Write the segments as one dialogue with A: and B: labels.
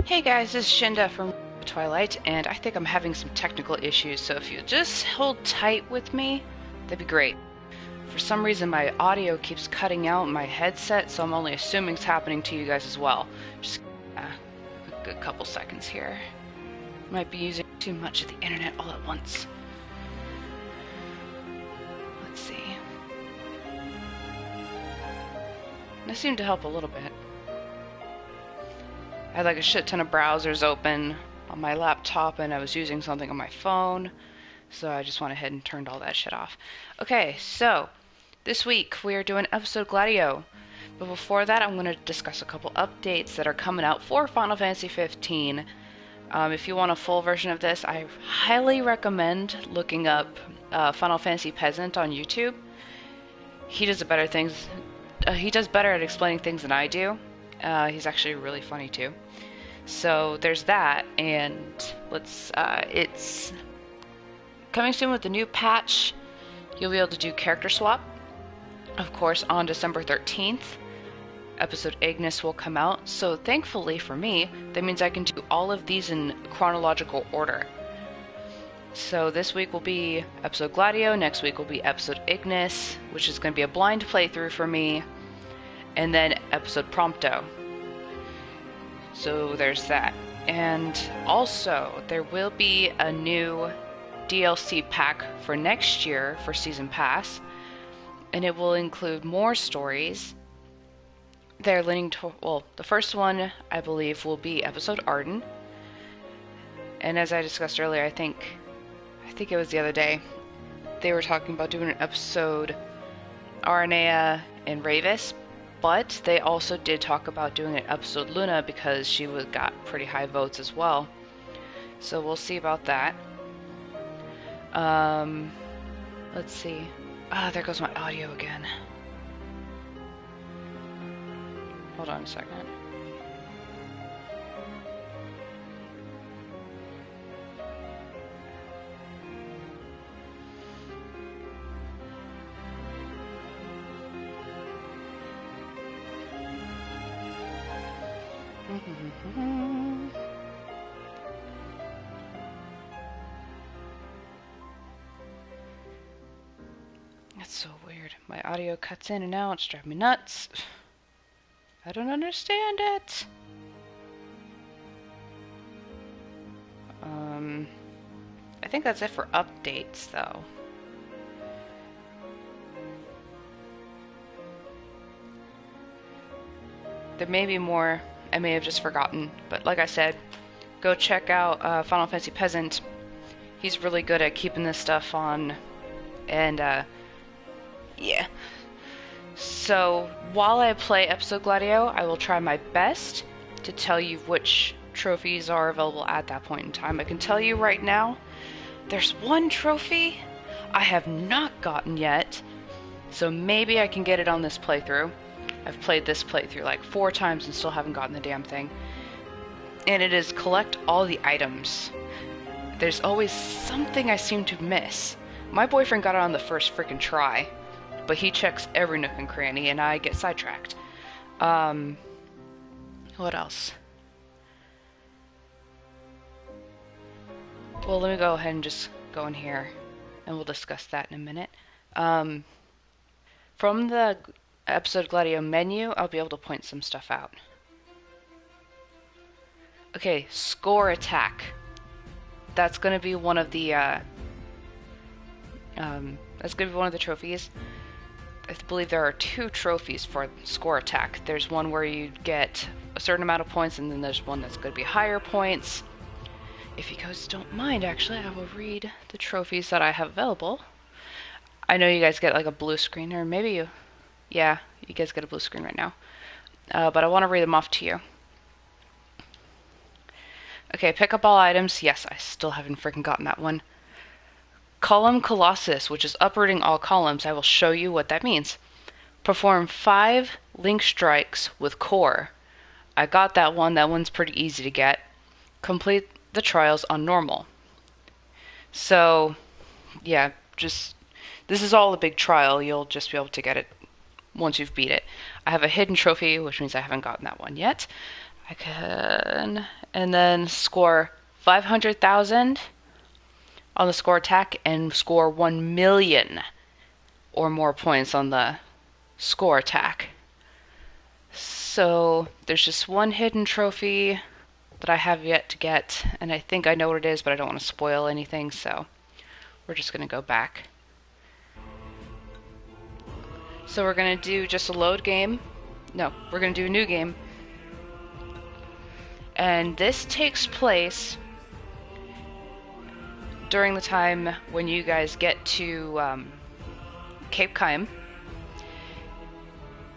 A: Hey guys, this is Shinda from Twilight, and I think I'm having some technical issues, so if you just hold tight with me, that'd be great. For some reason, my audio keeps cutting out in my headset, so I'm only assuming it's happening to you guys as well. Just a good couple seconds here. Might be using too much of the internet all at once. Let's see. That seemed to help a little bit. I had like a shit ton of browsers open on my laptop and I was using something on my phone, so I just went ahead and turned all that shit off. Okay, so this week we are doing episode Gladio, but before that I'm going to discuss a couple updates that are coming out for Final Fantasy 15. If you want a full version of this, I highly recommend looking up Final Fantasy Peasant on YouTube. He does better at explaining things than I do. He's actually really funny too. So there's that, and it's coming soon with the new patch. You'll be able to do character swap. Of course, on December 13th, episode Ignis will come out. So thankfully for me, that means I can do all of these in chronological order. So this week will be episode Gladio, next week will be episode Ignis, which is going to be a blind playthrough for me, and then episode Prompto. So there's that. And also, there will be a new DLC pack for next year for Season Pass, and it will include more stories. They're leaning to, well, the first one, I believe, will be episode Arden. And as I discussed earlier, I think it was the other day, they were talking about doing an episode Aranea and Ravis, but they also did talk about doing an episode Luna because she got pretty high votes as well. So we'll see about that. Let's see. There goes my audio again. Hold on a second. That's so weird. My audio cuts in and out. It's driving me nuts. I don't understand it. I think that's it for updates, though. There may be more I may have just forgotten, but like I said, go check out Final Fantasy Peasant. He's really good at keeping this stuff on, and yeah. So while I play episode Gladio, I will try my best to tell you which trophies are available at that point in time. I can tell you right now, there's one trophy I have not gotten yet, so maybe I can get it on this playthrough. I've played this playthrough like 4 times and still haven't gotten the damn thing. And it is collect all the items. There's always something I seem to miss. My boyfriend got it on the first freaking try, but he checks every nook and cranny and I get sidetracked. What else? Well, let me go ahead and just go in here and we'll discuss that in a minute. From the episode Gladio menu, I'll be able to point some stuff out. Okay, score attack. That's gonna be one of the trophies. I believe there are 2 trophies for score attack. There's one where you get a certain amount of points, and then there's one that's gonna be higher points. If you guys don't mind, actually, I will read the trophies that I have available. I know you guys get like a blue screen, or maybe you guys get a blue screen right now. But I want to read them off to you. Okay, pick up all items. Yes, I still haven't freaking gotten that one. Column Colossus, which is uprooting all columns. I will show you what that means. Perform 5 link strikes with core. I got that one. That one's pretty easy to get. Complete the trials on normal. So, yeah, this is all a big trial. You'll just be able to get it once you've beat it. I have a hidden trophy, which means I haven't gotten that one yet. I can, and then score 500,000 on the score attack and score 1 million or more points on the score attack. So there's just one hidden trophy that I have yet to get, and I think I know what it is, but I don't want to spoil anything, so we're just going to go back. So we're going to do just a load game. No, we're going to do a new game. And this takes place during the time when you guys get to Cape Kaim,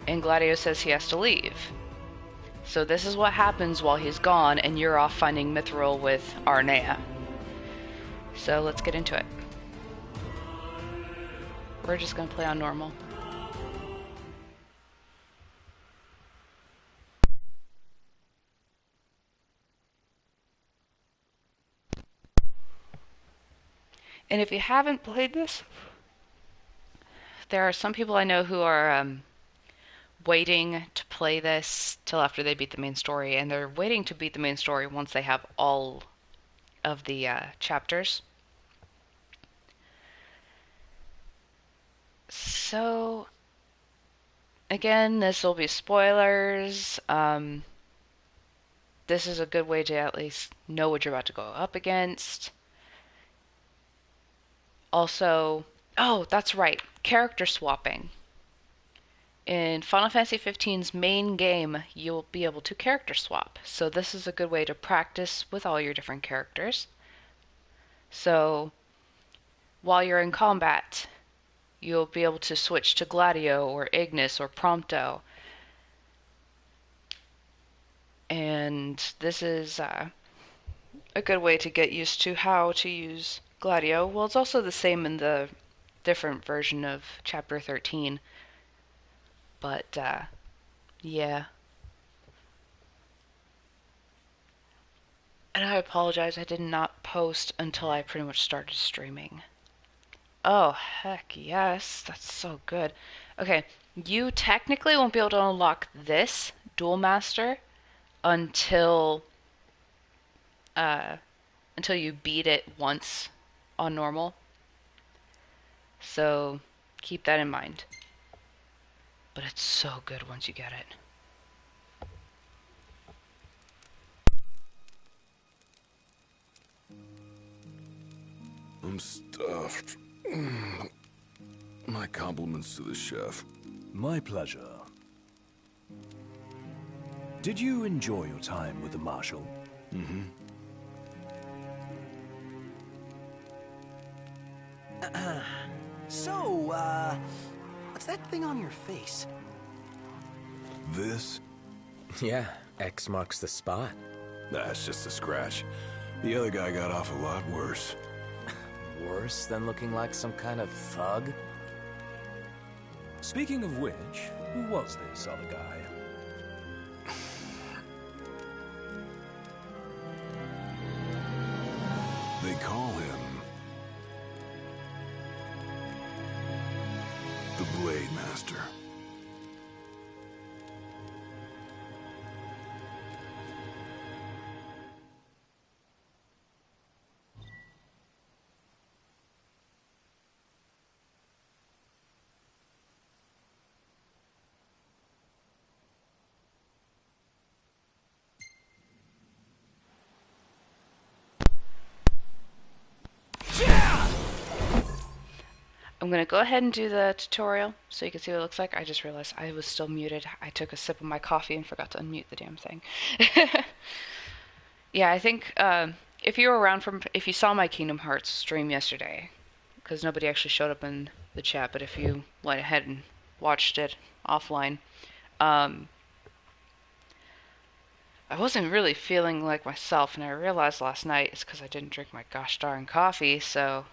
A: and Gladio says he has to leave. So this is what happens while he's gone, and you're off finding Mithril with Arnea. So let's get into it. We're just going to play on normal. And if you haven't played this, there are some people I know who are waiting to play this till after they beat the main story, and they're waiting to beat the main story once they have all of the chapters. So, again, this will be spoilers. This is a good way to at least know what you're about to go up against. Also, oh, that's right, character swapping. In Final Fantasy XV's main game, you'll be able to character swap. So this is a good way to practice with all your different characters. So while you're in combat, you'll be able to switch to Gladio or Ignis or Prompto. And this is a good way to get used to how to use Gladio. Well, it's also the same in the different version of Chapter 13. But, yeah. And I apologize, I did not post until I pretty much started streaming. Oh, heck yes, that's so good. Okay, you technically won't be able to unlock this Duel Master until you beat it once on normal. So, keep that in mind. But it's so good once you get it.
B: I'm stuffed. My compliments to the chef.
C: My pleasure. Did you enjoy your time with the Marshal?
B: Mm-hmm.
D: So, what's that thing on your face?
B: This?
E: Yeah, X marks the spot.
B: That's just a scratch. The other guy got off a lot worse.
E: Worse than looking like some kind of thug?
C: Speaking of which, who was this other guy?
B: They call him the Blade Master.
A: I'm going to go ahead and do the tutorial so you can see what it looks like. I just realized I was still muted. I took a sip of my coffee and forgot to unmute the damn thing. Yeah, I think if you were around if you saw my Kingdom Hearts stream yesterday, because nobody actually showed up in the chat, but if you went ahead and watched it offline, I wasn't really feeling like myself, and I realized last night it's because I didn't drink my gosh darn coffee, so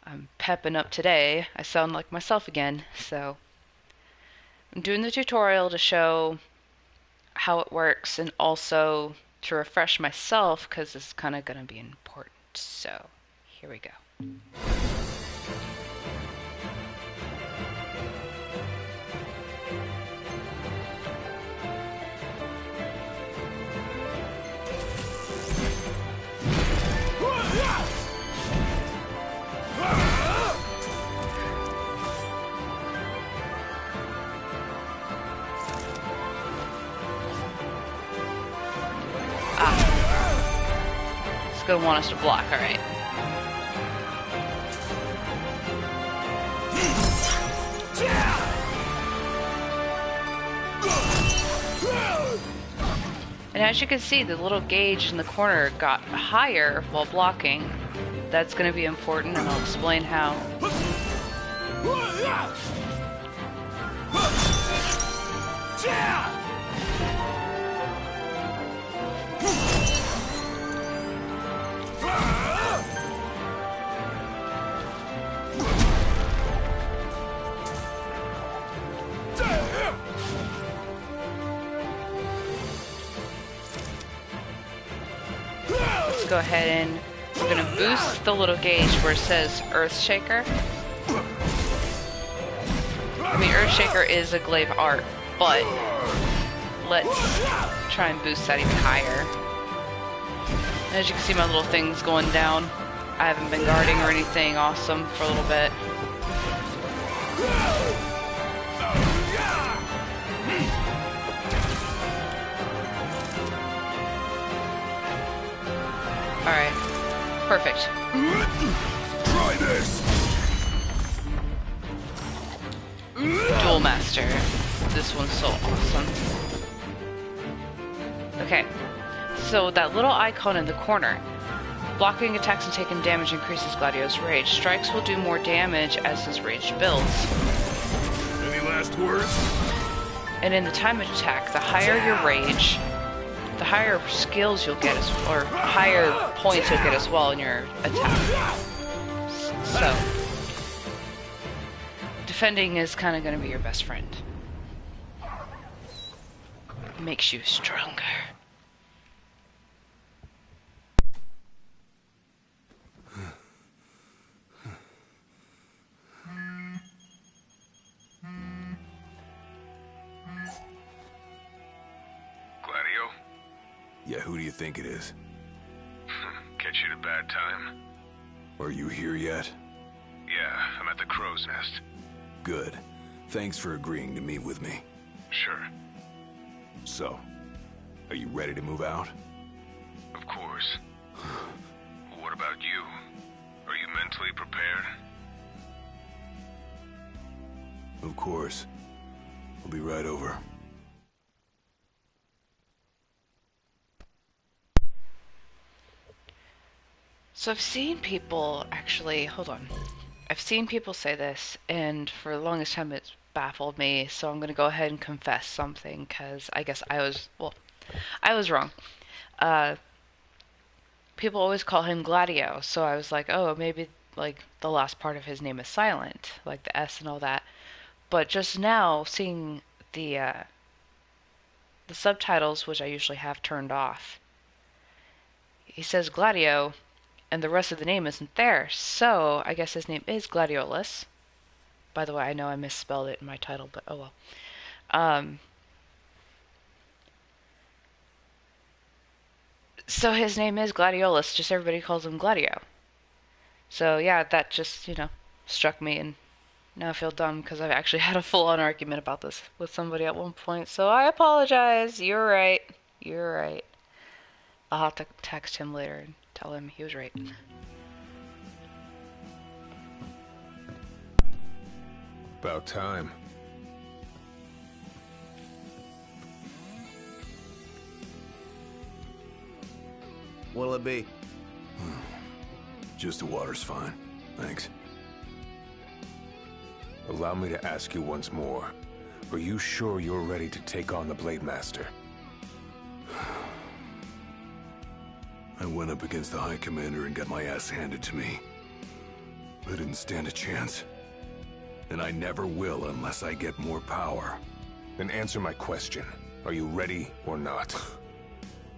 A: I'm pepping up today. I sound like myself again, so I'm doing the tutorial to show how it works and also to refresh myself because it's kind of going to be important. So here we go. gonna want us to block, alright. And as you can see, the little gauge in the corner got higher while blocking. That's going to be important, and I'll explain how. Let's go ahead and we're going to boost the little gauge where it says Earthshaker. I mean, Earthshaker is a glaive art, but let's try and boost that even higher. As you can see, my little thing's going down. I haven't been guarding or anything awesome for a little bit. Alright. Perfect.
B: Try this.
A: Duel Master. This one's so awesome. Okay. So that little icon in the corner. Blocking attacks and taking damage increases Gladio's rage. Strikes will do more damage as his rage builds.
B: Any last words?
A: And in the time of attack, the higher your rage, the higher skills you'll get, or higher points you'll get as well in your attack. So, defending is kind of going to be your best friend. Makes you stronger.
B: Gladio? Yeah, who do you think it is?
F: Catch you at a bad time?
B: Are you here yet?
F: Yeah, I'm at the Crow's Nest.
B: Good. Thanks for agreeing to meet with me.
F: Sure.
B: So, are you ready to move out?
F: Of course. What about you? Are you mentally prepared?
B: Of course. I'll be right over.
A: So I've seen people actually, hold on. I've seen people say this, and for the longest time it's baffled me, so I'm going to go ahead and confess something, because I guess I was wrong. People always call him Gladio, so I was like, oh, maybe like the last part of his name is silent, like the S and all that. But just now, seeing the subtitles, which I usually have turned off, he says Gladio, and the rest of the name isn't there, so I guess his name is Gladiolus. By the way, I know I misspelled it in my title, but oh well. So his name is Gladiolus, just everybody calls him Gladio. So yeah, that just, struck me, and now I feel dumb because I've actually had a full-on argument about this with somebody at one point, so I apologize. You're right. You're right. I'll have to text him later and tell him he was right.
F: About time.
D: What'll it be?
B: Just the water's fine. Thanks.
F: Allow me to ask you once more. Are you sure you're ready to take on the Blade Master?
B: I went up against the High Commander and got my ass handed to me. I didn't stand a chance. And I never will unless I get more power.
F: Then answer my question. Are you ready or not?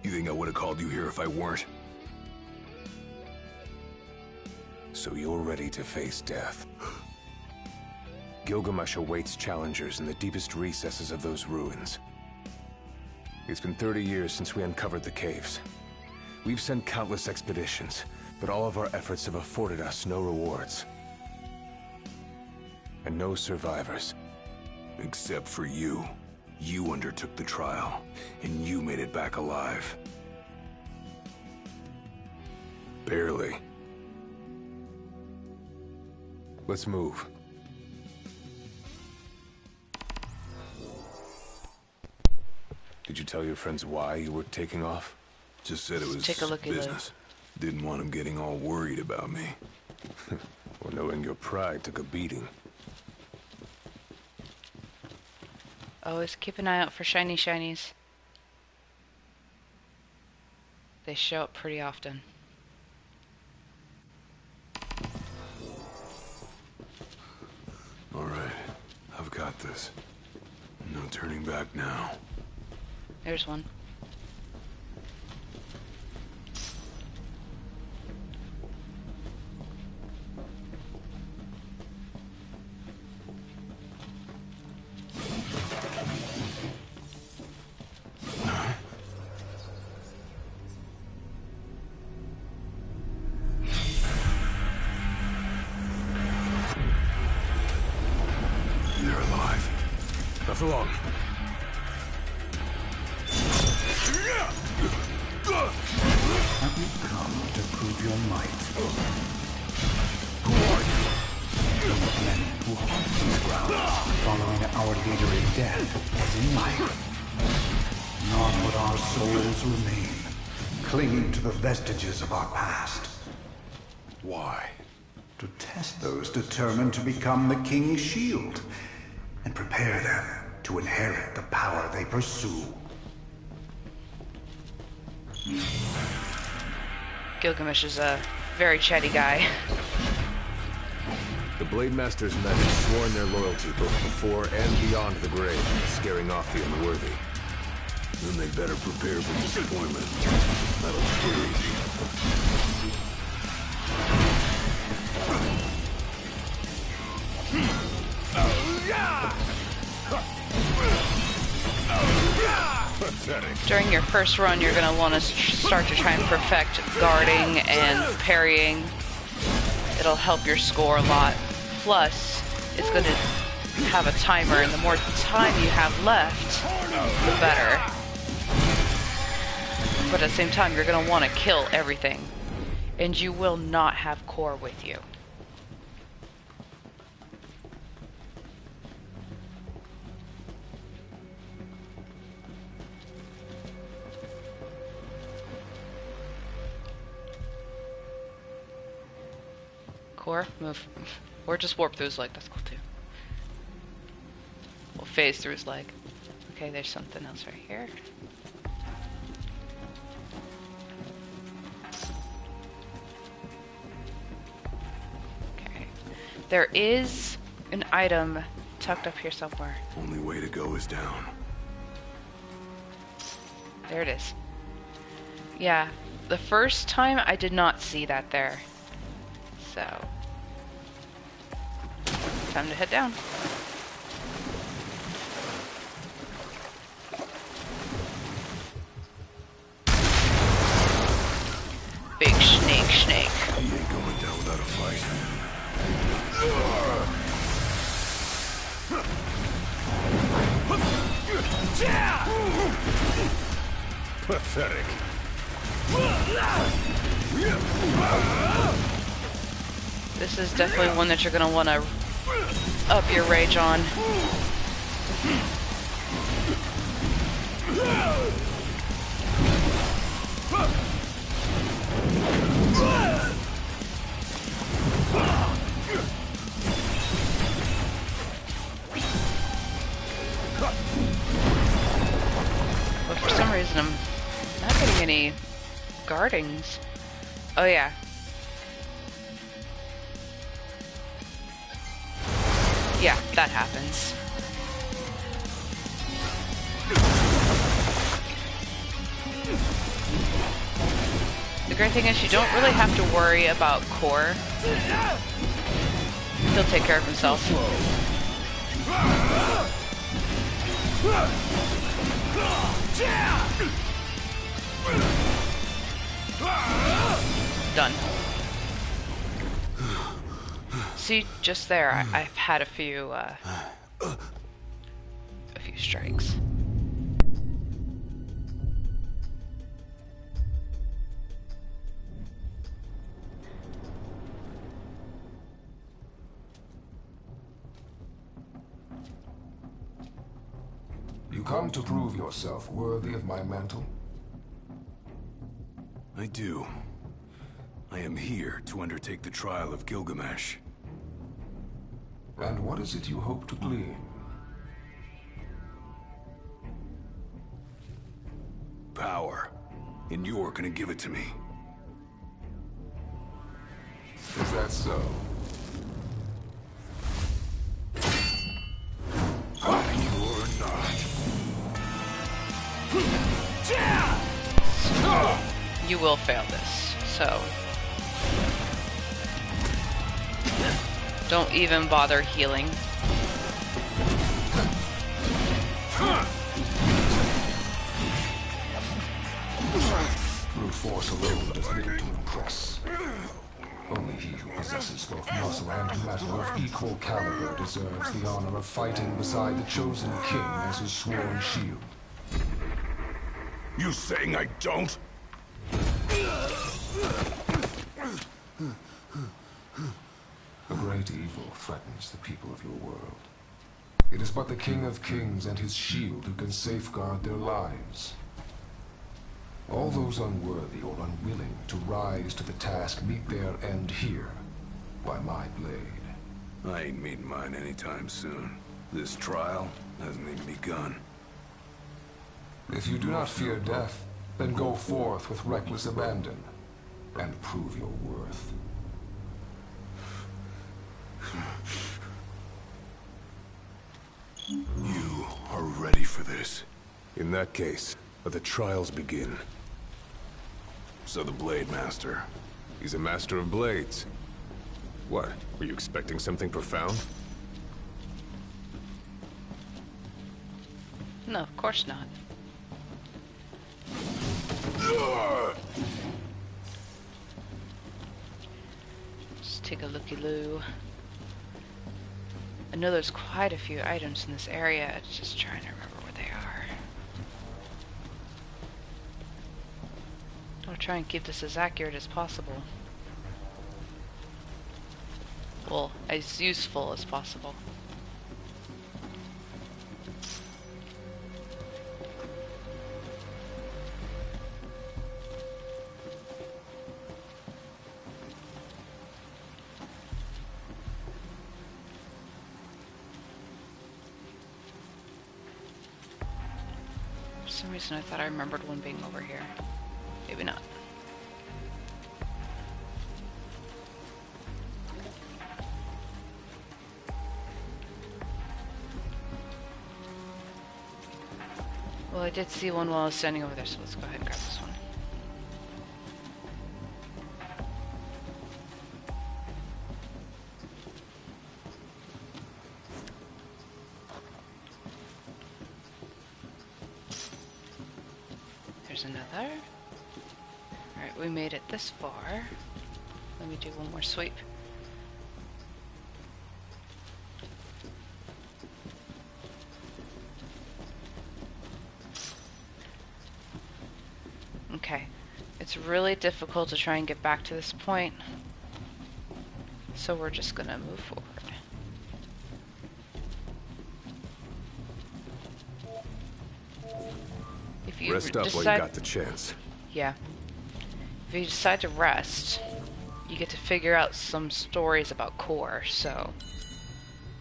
B: You think I would have called you here if I weren't?
F: So you're ready to face death. Gilgamesh awaits challengers in the deepest recesses of those ruins. It's been 30 years since we uncovered the caves. We've sent countless expeditions, but all of our efforts have afforded us no rewards. And no survivors.
B: Except for you. You undertook the trial, and you made it back alive. Barely.
F: Let's move. Did you tell your friends why you were taking off?
B: Just said it was
A: Take a look at
B: business. Didn't want them getting all worried about me.
F: Or knowing your pride took a beating.
A: Always keep an eye out for shiny shinies. They show up pretty often.
B: All right, I've got this. No turning back now.
A: There's one.
B: They're alive.
F: Not for long.
G: Have you come to prove your might? Who are you? The men who haunt these grounds, following our leader in death as in life. Not but our souls remain, clinging to the vestiges of our past.
B: Why?
G: To test those determined to become the King's shield, and prepare them to inherit the power they pursue.
A: Gilgamesh is a very chatty guy.
F: The Blade Master's men have sworn their loyalty both before and beyond the grave, scaring off the unworthy.
B: Then they better prepare for disappointment. That'll scare easy.
F: Pathetic.
A: During your first run, you're going to want to start to try and perfect guarding and parrying. It'll help your score a lot. Plus, it's going to have a timer, and the more time you have left, the better. But at the same time, you're going to want to kill everything. And you will not have core with you. Core, move. Or just warp through his leg, that's cool too. We'll phase through his leg. Okay, there's something else right here. Okay. There is an item tucked up here somewhere.
B: Only way to go is down.
A: There it is. Yeah, the first time I did not see that there. So, time to head down. Big snake.
B: He ain't going down without a fight.
F: Pathetic.
A: This is definitely one that you're going to want to up your rage on. But for some reason I'm not getting any guardings. Oh yeah. Yeah, that happens. The great thing is you don't really have to worry about core. He'll take care of himself. Done. See, just there, I've had a few strikes.
H: You come to prove yourself worthy of my mantle?
B: I do. I am here to undertake the trial of Gilgamesh.
H: And what is it you hope to glean?
B: Power. And you're gonna give it to me.
H: Is that so?
B: You're not.
A: You will fail this, so don't even bother healing.
H: Brute force alone does little to impress. Only he who possesses both muscle and metal of equal caliber deserves the honor of fighting beside the chosen king as his sworn shield.
B: You saying I don't?
H: A great evil threatens the people of your world. It is but the King of Kings and his shield who can safeguard their lives. All those unworthy or unwilling to rise to the task meet their end here, by my blade.
B: I ain't meeting mine anytime soon. This trial hasn't even begun.
H: If you do not fear death, then go forth with reckless abandon, and prove your worth.
B: You are ready for this.
F: In that case, let the trials begin.
B: So the Blade Master.
F: He's a master of blades. What? Were you expecting something profound?
A: No, of course not. Just take a looky-loo. I know there's quite a few items in this area. It's just trying to remember where they are. I'll try and keep this as accurate as possible. Well, as useful as possible. For some reason I thought I remembered one being over here. Maybe not. Well, I did see one while I was standing over there, so let's go ahead and grab this one. There's another. Alright, we made it this far. Let me do one more sweep. Okay, it's really difficult to try and get back to this point, so we're just gonna move forward. If you
F: Rest up while you got the chance.
A: Yeah. If you decide to rest, you get to figure out some stories about Core, so...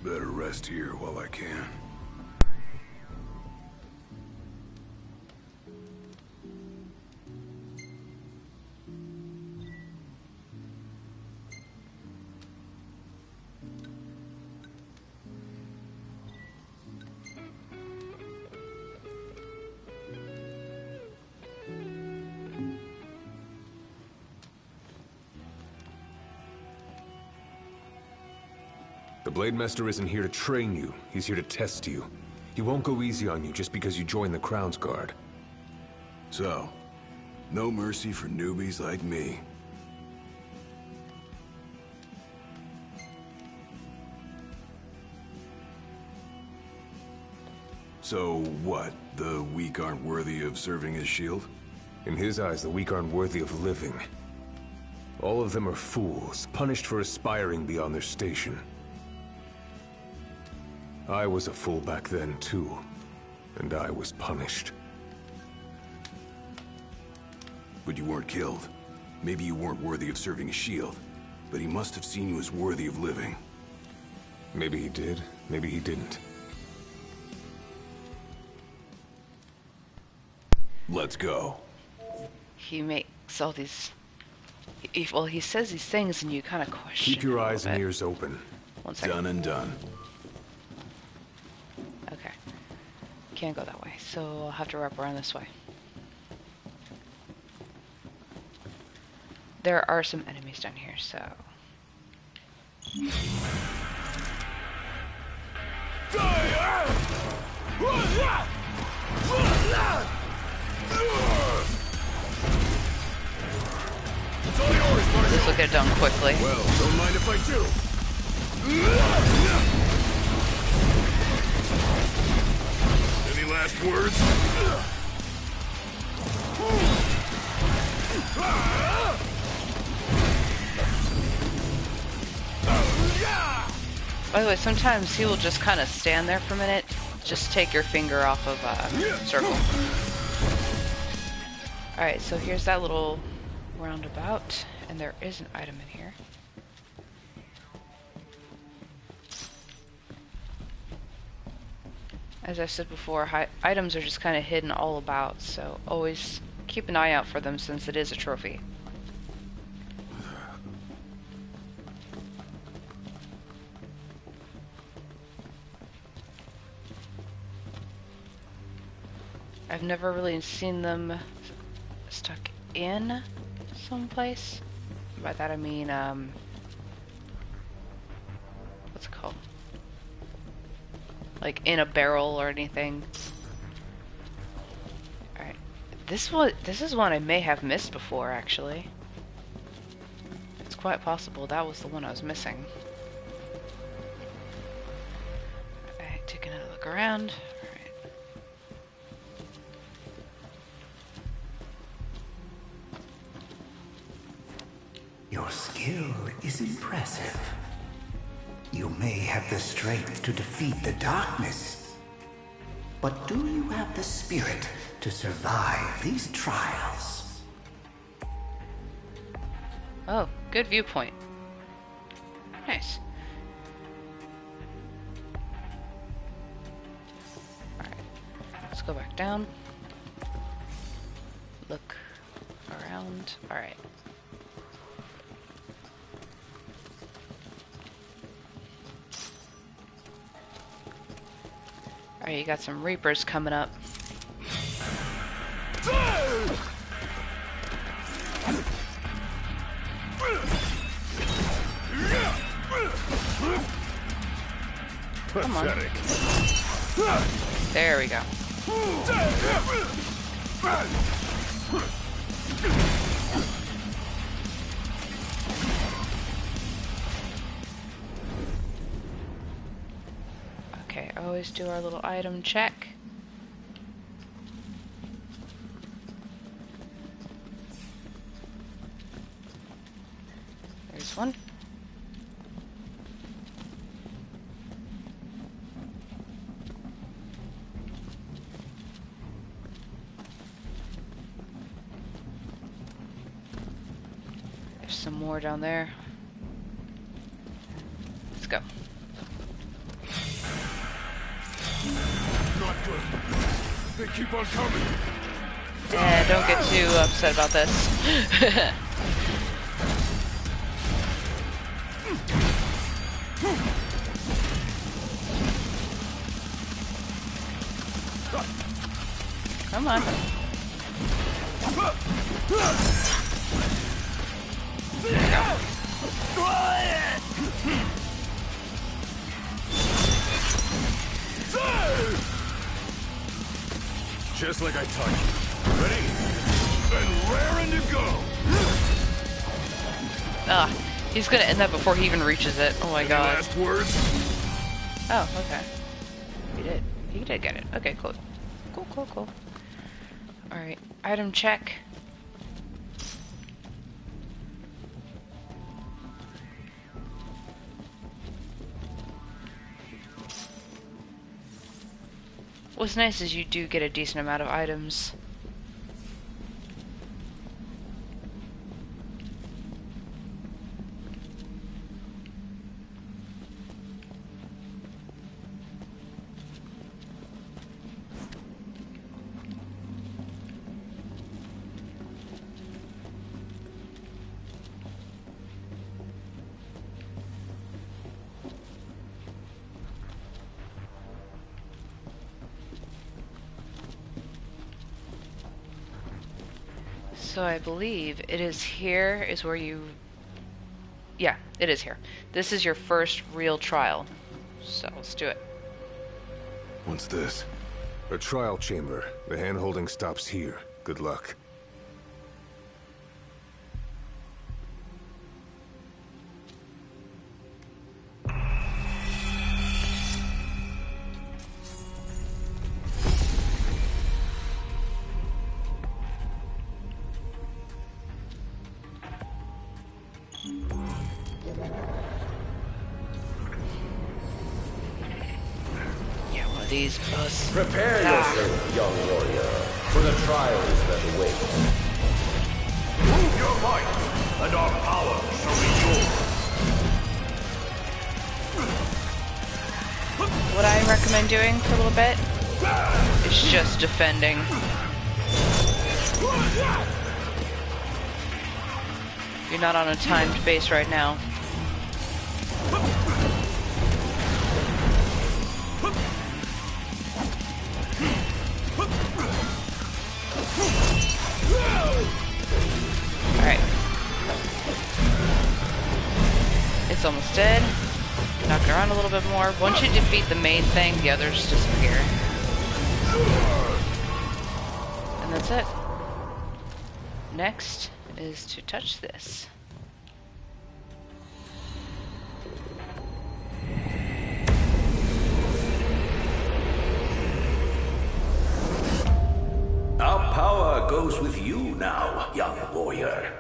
B: Better rest here while I can.
F: The Blade Master isn't here to train you, he's here to test you. He won't go easy on you just because you joined the Crown's Guard.
B: So, no mercy for newbies like me. So what? The weak aren't worthy of serving as shield?
F: In his eyes, the weak aren't worthy of living. All of them are fools, punished for aspiring beyond their station. I was a fool back then, too.
B: And I was punished. But you weren't killed. Maybe you weren't worthy of serving a shield, but he must have seen you as worthy of living.
F: Maybe he did, maybe he didn't.
B: Let's go.
A: He makes all these... Well, he says these things and you kind of question.
F: Keep your
A: it a
F: eyes
A: little
F: and
A: bit.
F: ears open.
A: One second.
B: Done and done.
A: Okay. Can't go that way, so I'll have to wrap around this way. There are some enemies down here, so... This will get done quickly.
B: Well, don't mind if I do. Any last words?
A: By the way, sometimes he will just kind of stand there for a minute. Just take your finger off of circle. Alright, so here's that little roundabout, and there is an item in here. As I said before, items are just kind of hidden all about, so always keep an eye out for them since it is a trophy. I've never really seen them stuck in someplace. By that I mean, what's it called? Like in a barrel or anything. Alright. This is one I may have missed before, actually. It's quite possible that was the one I was missing. Alright, taking a look around.
G: Your skill is impressive. You may have the strength to defeat the darkness, but do you have the spirit to survive these trials?
A: Oh, good viewpoint. Nice. Alright, let's go back down. Look around. Alright. Alright, you got some Reapers coming up. Come on. There we go. Okay, always do our little item check. There's one. There's some more down there. Let's go.
B: Not good. They keep on coming.
A: Yeah, don't get too upset about this. Come on.
B: Just like I taught you. Ready? And raring to go.
A: Ah, he's gonna end that before he even reaches it. Oh my
B: Any
A: god.
B: last words?
A: Oh, okay. He did. He did get it. Okay, cool. Cool, cool, cool. Alright, item check. What's nice is you do get a decent amount of items. So I believe it is here is where you... Yeah, it is here. This is your first real trial. So let's do it.
B: What's this?
F: A trial chamber. The hand-holding stops here. Good luck.
A: Yeah, one of these bus.
I: Prepare yourself, young warrior, for the trials that await.
J: Prove your might, and our power shall be yours.
A: What I recommend doing for a little bit is just defending. You're not on a timed base right now. Alright. It's almost dead. Knock it around a little bit more. Once you defeat the main thing, the others disappear. And that's it. Next is to touch this.
J: Our power goes with you now, young warrior.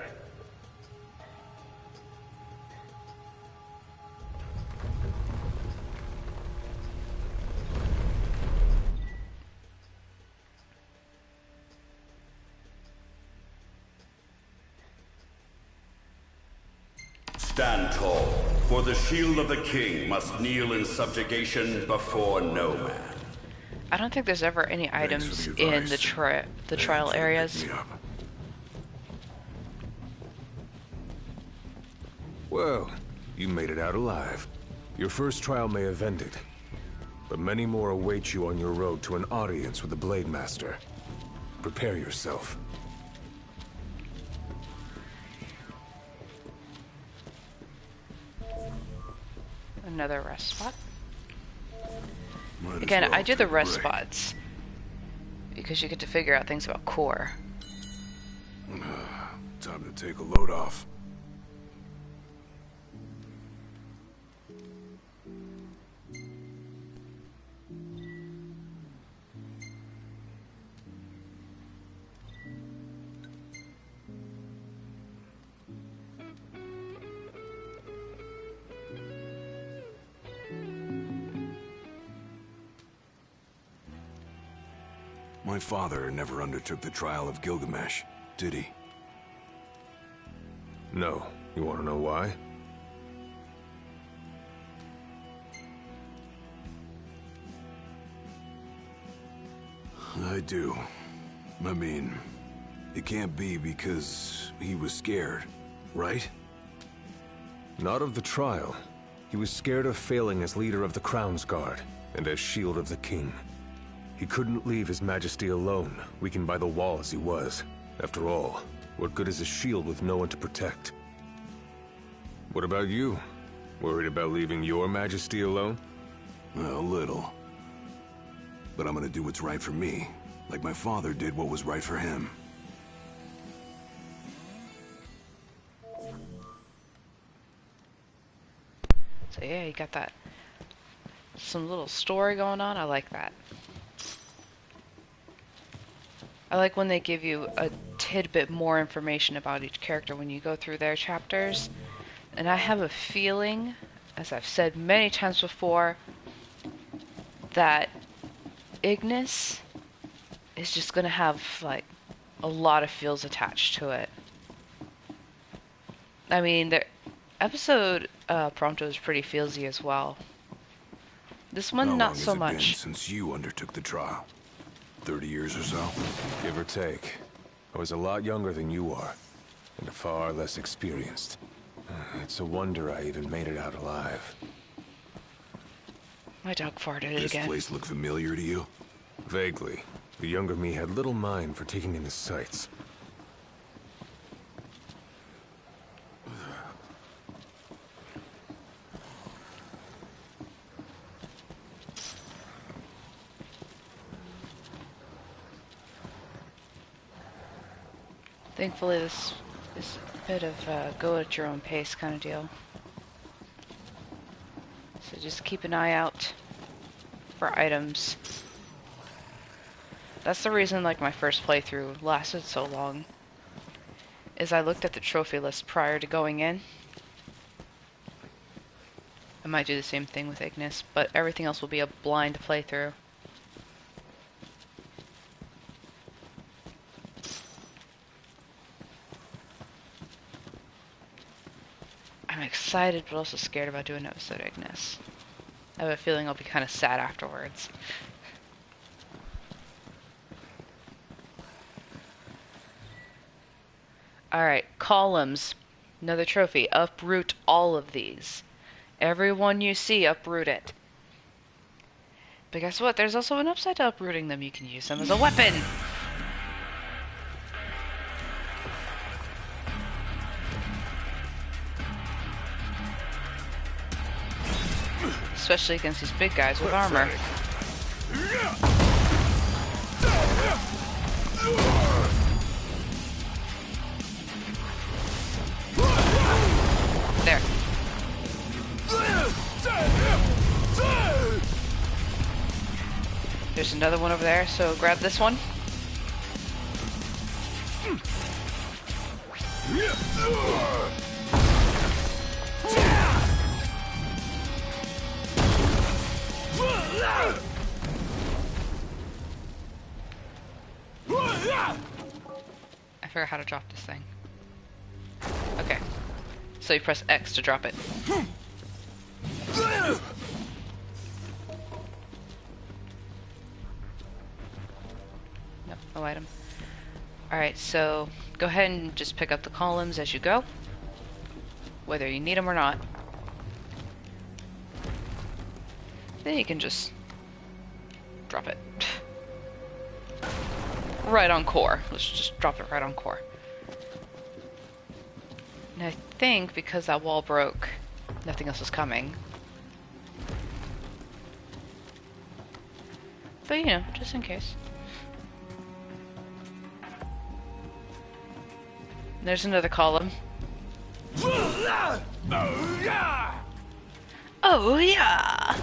J: Stand tall, for the shield of the king must kneel in subjugation before no man.
A: I don't think there's ever any items in the trial areas.
F: Well, you made it out alive. Your first trial may have ended, but many more await you on your road to an audience with the Blade Master. Prepare yourself.
A: Another rest spot.
B: Might as
A: Again,
B: well
A: I do the
B: take a
A: rest
B: break.
A: spots because you get to figure out things about core.
B: Time to take a load off. My father never undertook the trial of Gilgamesh, did he?
F: No. You want to know why?
B: I do. I mean, it can't be because he was scared, right?
F: Not of the trial. He was scared of failing as leader of the Crown's Guard, and as Shield of the King. He couldn't leave His Majesty alone, weakened by the wall as he was. After all, what good is a shield with no one to protect? What about you? Worried about leaving your Majesty alone?
B: A little. But I'm gonna do what's right for me, like my father did what was right for him.
A: So yeah, you got that. Some little story going on. I like that. I like when they give you a tidbit more information about each character when you go through their chapters. And I have a feeling, as I've said many times before, that Ignis is just gonna have, like, a lot of feels attached to it. I mean, the episode Prompto is pretty feelsy as well. This one,
B: How
A: not
B: long
A: so
B: has it been
A: much.
B: since you undertook the trial? 30 years or so?
F: Give or take. I was a lot younger than you are, and far less experienced. It's a wonder I even made it out alive.
A: My dog farted
B: This
A: again.
B: place look familiar to you?
F: Vaguely. The younger me had little mind for taking in the sights.
A: Thankfully, this is a bit of a go at your own pace kind of deal. So just keep an eye out for items. That's the reason, like, my first playthrough lasted so long, is I looked at the trophy list prior to going in. I might do the same thing with Ignis, but everything else will be a blind playthrough. I'm excited, but also scared about doing an episode of Ignis. I have a feeling I'll be kind of sad afterwards. Alright, columns. Another trophy. Uproot all of these. Everyone you see, uproot it. But guess what? There's also an upside to uprooting them. You can use them as a weapon. Especially against these big guys with armor. There. There's another one over there, so grab this one. I forgot how to drop this thing. Okay. So you press X to drop it. Nope, no item. Alright, so go ahead and just pick up the columns as you go, whether you need them or not. Then you can just drop it. Right on core. Let's just drop it right on core. And I think because that wall broke, nothing else is coming. But you know, just in case. There's another column. Oh yeah!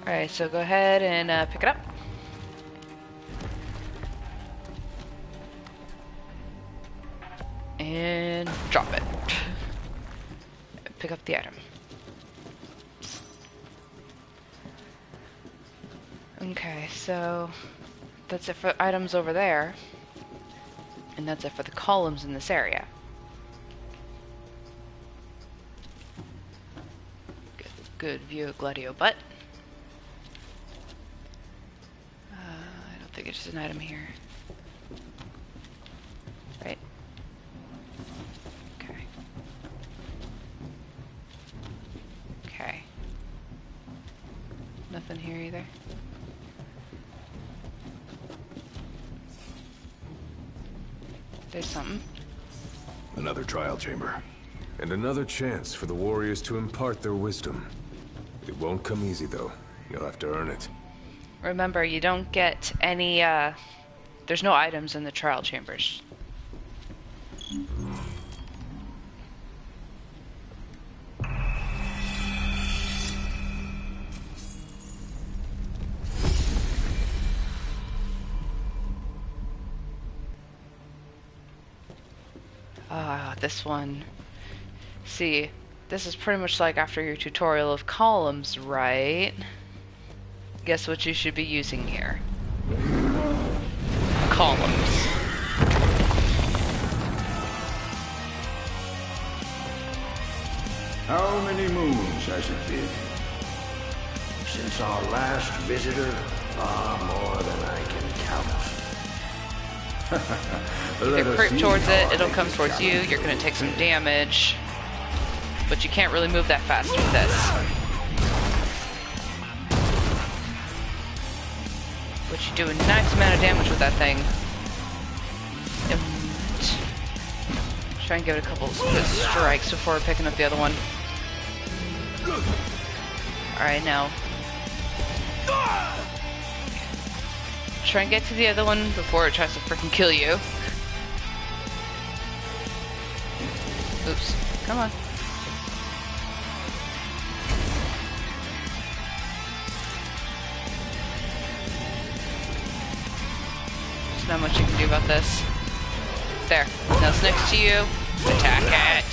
A: Alright, so go ahead and pick it up. And drop it. Pick up the item. Okay, so that's it for items over there. And that's it for the columns in this area. Good view of Gladio butt. I don't think it's an item here. Right? Okay. Okay. Nothing here either. There's something.
B: Another trial chamber.
F: And another chance for the warriors to impart their wisdom. It won't come easy, though. You'll have to earn it.
A: Remember, you don't get any, there's no items in the trial chambers. This one. See, this is pretty much like after your tutorial of columns, right? Guess what you should be using here? Columns.
K: How many moons has it been? Since our last visitor, far more than I can count.
A: If you creep towards it, it'll come towards you. You're gonna take some damage. But you can't really move that fast with this. But you do a nice amount of damage with that thing. And try and give it a couple of good strikes before picking up the other one. Alright, now. Try and get to the other one before it tries to freaking kill you. Oops. Come on. There's not much you can do about this. There. Now it's next to you. Attack it.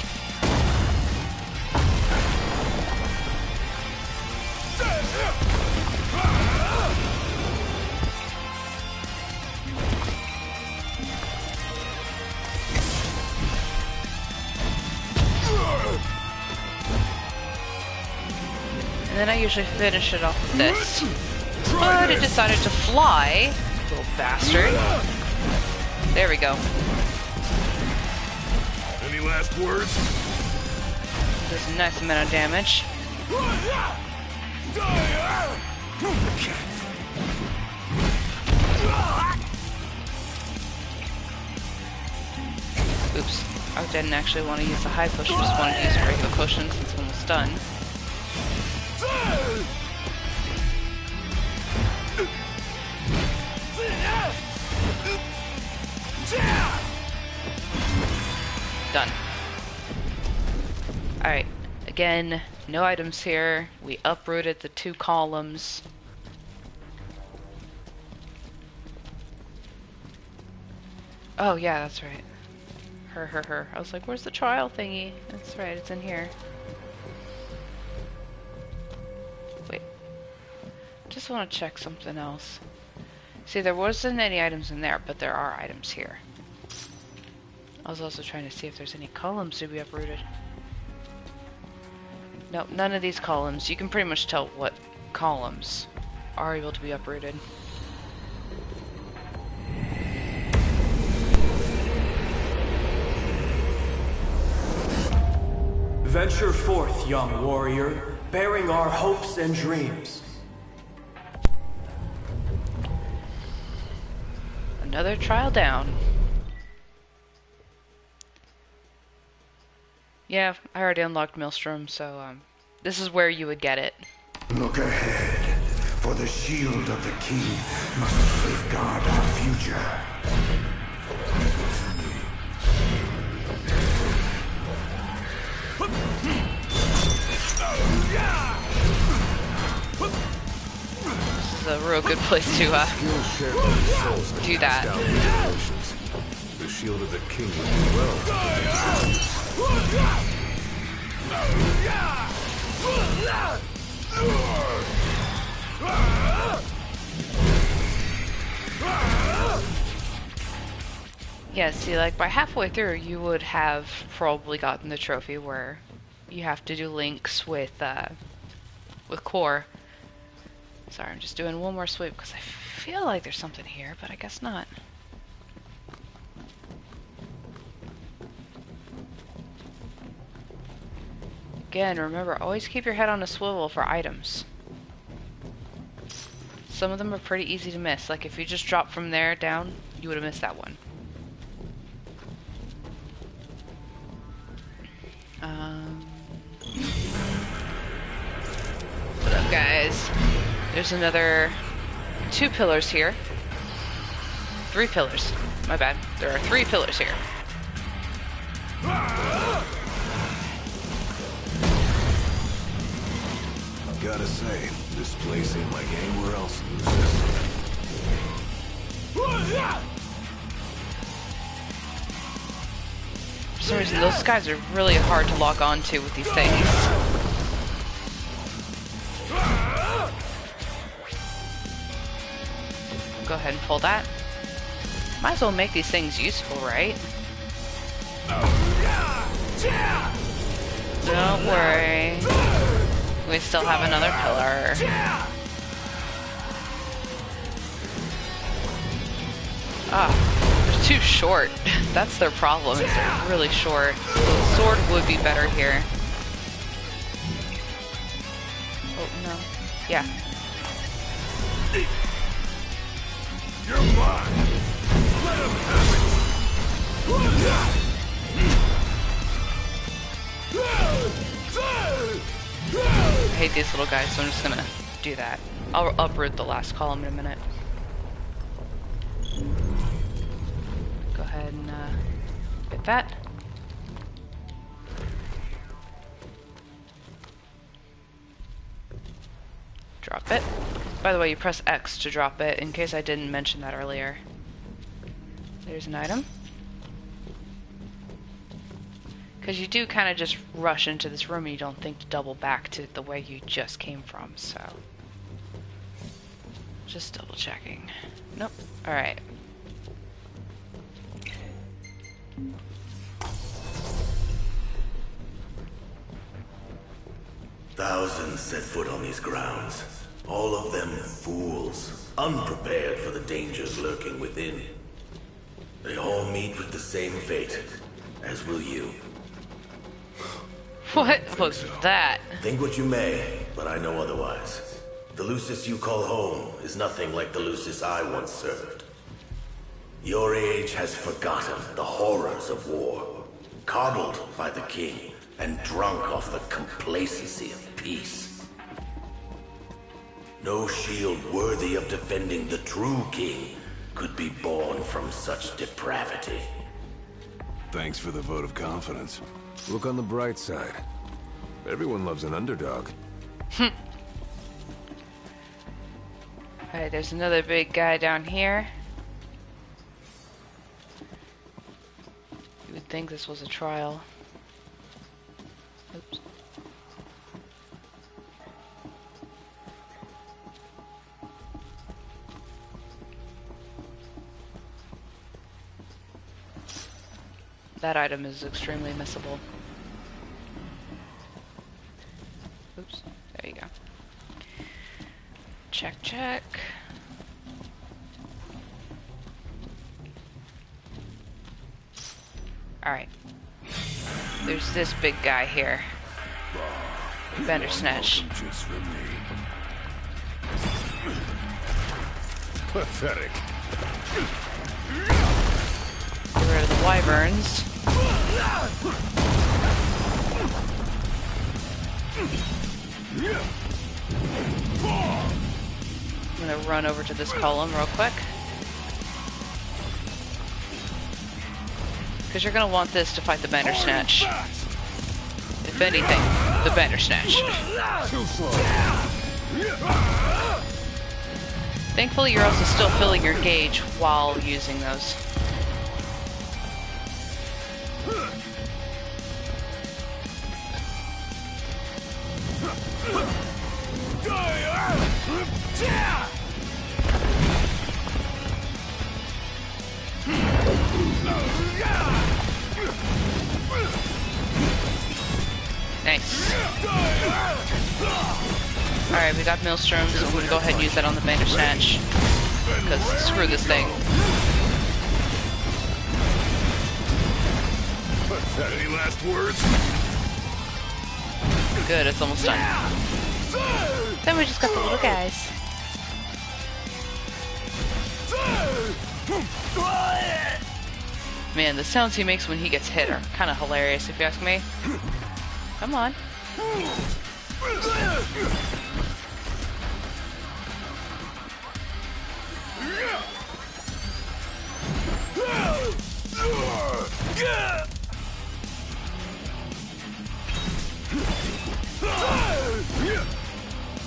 A: And then I usually finish it off with this. But it decided to fly, little bastard. There we go.
B: Any last words?
A: Does a nice amount of damage. Oops. I didn't actually want to use the high potion, just wanted to use a regular potion since one was done. Done. Alright, again, no items here. We uprooted the 2 columns. Oh yeah, that's right. Her. I was like, where's the trial thingy? That's right, it's in here. Wait. Just want to check something else. See, there wasn't any items in there, but there are items here. I was also trying to see if there's any columns to be uprooted. Nope, none of these columns. You can pretty much tell what columns are able to be uprooted.
L: Venture forth, young warrior, bearing our hopes and dreams.
A: Another trial down. Yeah, I already unlocked Maelstrom, so this is where you would get it.
K: Look ahead, for the shield of the king must safeguard our future.
A: This is a real good place to do that.
B: The shield of the king would do well.
A: Yeah, see, like by halfway through, you would have probably gotten the trophy where you have to do links with Core. Sorry, I'm just doing one more sweep because I feel like there's something here, but I guess not. Again, remember, always keep your head on a swivel for items. Some of them are pretty easy to miss. Like if you just drop from there down, you would have missed that one. What up, guys? There's another 2 pillars here. 3 pillars. My bad. There are 3 pillars here.
B: Gotta say, this place ain't like anywhere else in this.
A: For some reason, those guys are really hard to lock onto with these things. Go ahead and pull that. Might as well make these things useful, right? Don't worry. We still have another pillar. Ah, they're too short. That's their problem, is they're really short. The sword would be better here. Oh, no. Yeah.
B: You're mine! Let him have it!
A: I hate these little guys, so I'm just gonna do that. I'll uproot the last column in a minute. Go ahead and get that. Drop it. By the way, you press X to drop it, in case I didn't mention that earlier. There's an item. Because you do kind of just rush into this room and you don't think to double back to the way you just came from, so... Just double checking. Nope. Alright.
I: Thousands set foot on these grounds. All of them fools, unprepared for the dangers lurking within. They all meet with the same fate, as will you.
A: What was that?
I: Think what you may, but I know otherwise. The Lucis you call home is nothing like the Lucis I once served. Your age has forgotten the horrors of war, coddled by the king, and drunk off the complacency of peace. No shield worthy of defending the true king could be born from such depravity.
B: Thanks for the vote of confidence.
F: Look on the bright side. Everyone loves an underdog.
A: Alright, there's another big guy down here. You would think this was a trial. Oops. That item is extremely missable. Oops, there you go. Check, check. Alright. There's this big guy here. Bandersnatch.
B: Pathetic.
A: Get rid of the wyverns. I'm gonna run over to this column real quick. Because you're gonna want this to fight the Bandersnatch. If anything, the Bandersnatch. Thankfully, you're also still filling your gauge while using those. Nice. Alright, we got Maelstroms, so I'm gonna go ahead and use that on the Bandersnatch. Because screw this thing.
B: Any last words?
A: Good, it's almost done. Then we just got the little guys. Man, the sounds he makes when he gets hit are kind of hilarious, if you ask me. Come on.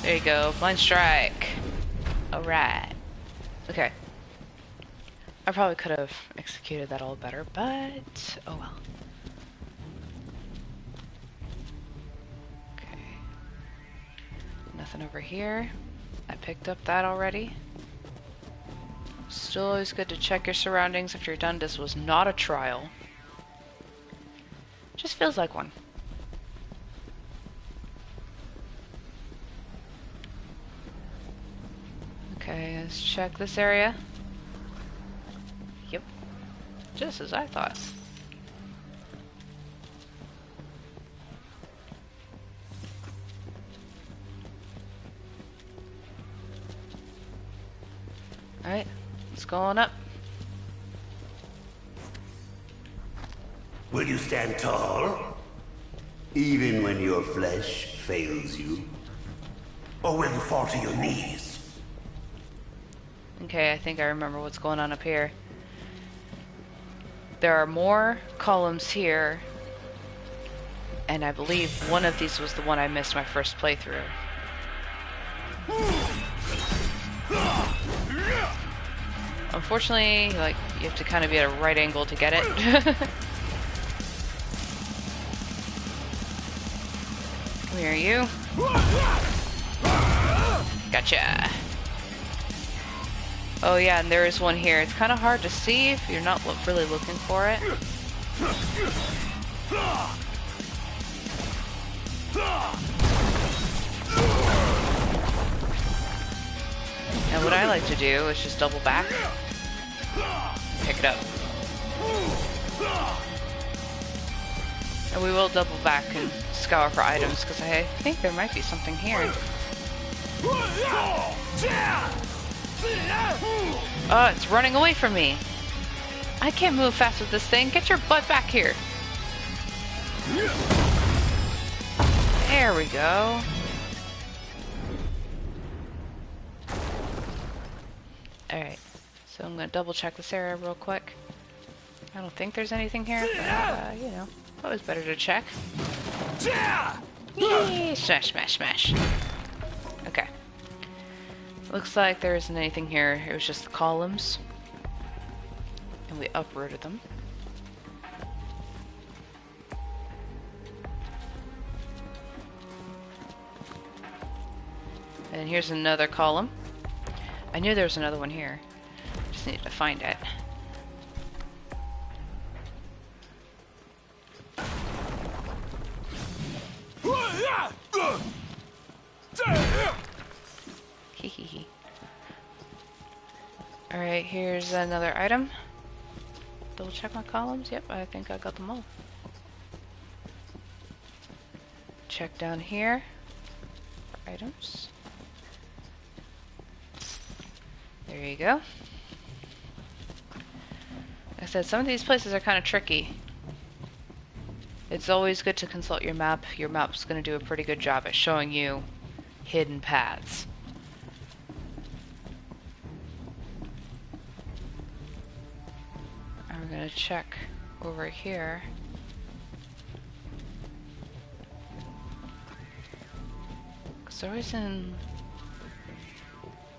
A: There you go, blind strike. Alright. Okay. I probably could have executed that all better, but oh well. Okay. Nothing over here. I picked up that already. Still always good to check your surroundings after you're done. This was not a trial. Just feels like one. Okay, let's check this area. Yep. Just as I thought. Alright, let's go on up.
I: Will you stand tall? Even when your flesh fails you? Or will you fall to your knees?
A: Okay, I think I remember what's going on up here. There are more columns here, and I believe one of these was the one I missed my first playthrough. Unfortunately, like, you have to kind of be at a right angle to get it. Come here, you. Gotcha. Oh yeah, and there is one here. It's kind of hard to see if you're not really looking for it. And what I like to do is just double back, pick it up. And we will double back and scour for items, because I think there might be something here. Oh, it's running away from me. I can't move fast with this thing. Get your butt back here. There we go. Alright, so I'm gonna double check this area real quick. I don't think there's anything here, but, you know, always better to check. Yee! Smash, smash, smash. Okay. Looks like there isn't anything here. It was just the columns. And we uprooted them. And here's another column. I knew there was another one here. Just needed to find it. Hehehe. Alright, here's another item. Double check my columns. Yep, I think I got them all. Check down here for items. There you go. Like I said, some of these places are kind of tricky. It's always good to consult your map. Your map's going to do a pretty good job at showing you hidden paths. I'm going to check over here. Because they're always in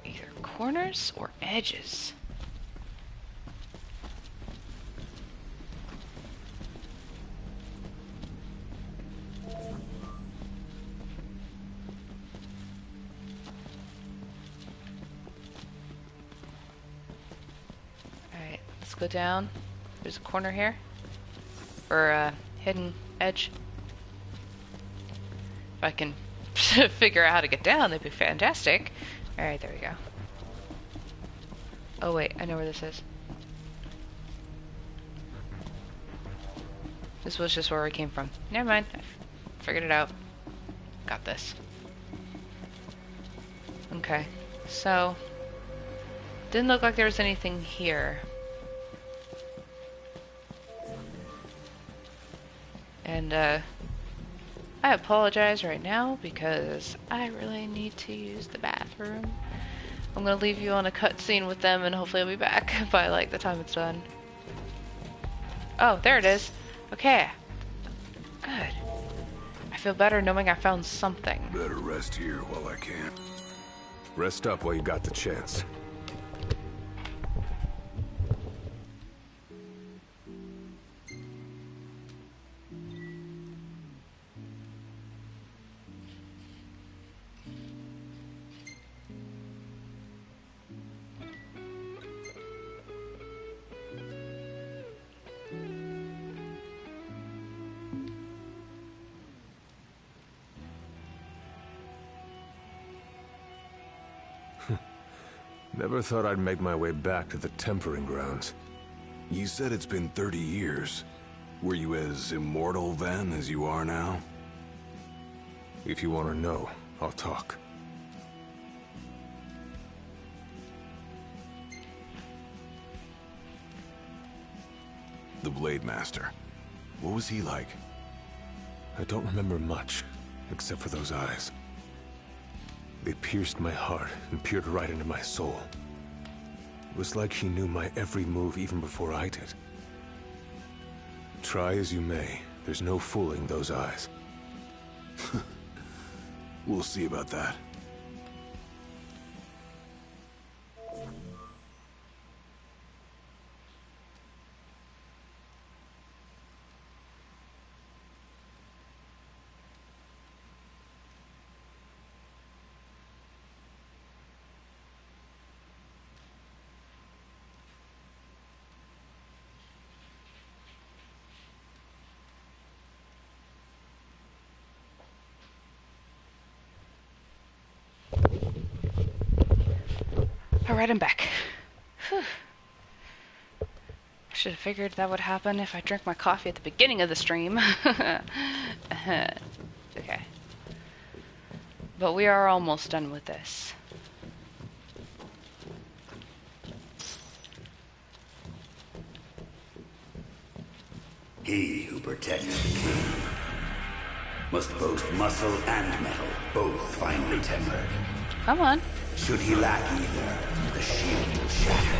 A: either corners or edges. Alright, let's go down. There's a corner here. Or a hidden edge. If I can figure out how to get down, that'd be fantastic. Alright, there we go. Oh wait, I know where this is. This was just where we came from. Never mind, I figured it out. Got this. Okay, so didn't look like there was anything here. And I apologize right now because I really need to use the bathroom. I'm gonna leave you on a cutscene with them and hopefully I'll be back by like the time it's done. Oh, there it is. Okay. Good. I feel better knowing I found something.
B: Better rest here while I can.
F: Rest up while you got the chance. Never thought I'd make my way back to the tempering grounds.
B: You said it's been 30 years. Were you as immortal then as you are now?
F: If you want to know, I'll talk.
B: The Blade Master. What was he like?
F: I don't remember much, except for those eyes. They pierced my heart and peered right into my soul. It was like she knew my every move even before I did. Try as you may, there's no fooling those eyes.
B: We'll see about that.
A: Alright, I'm back. Whew. I should have figured that would happen if I drank my coffee at the beginning of the stream. Okay. But we are almost done with this.
J: He who protects the king must boast muscle and metal, both finely tempered.
A: Come on.
J: Should he lack either, the shield will shatter.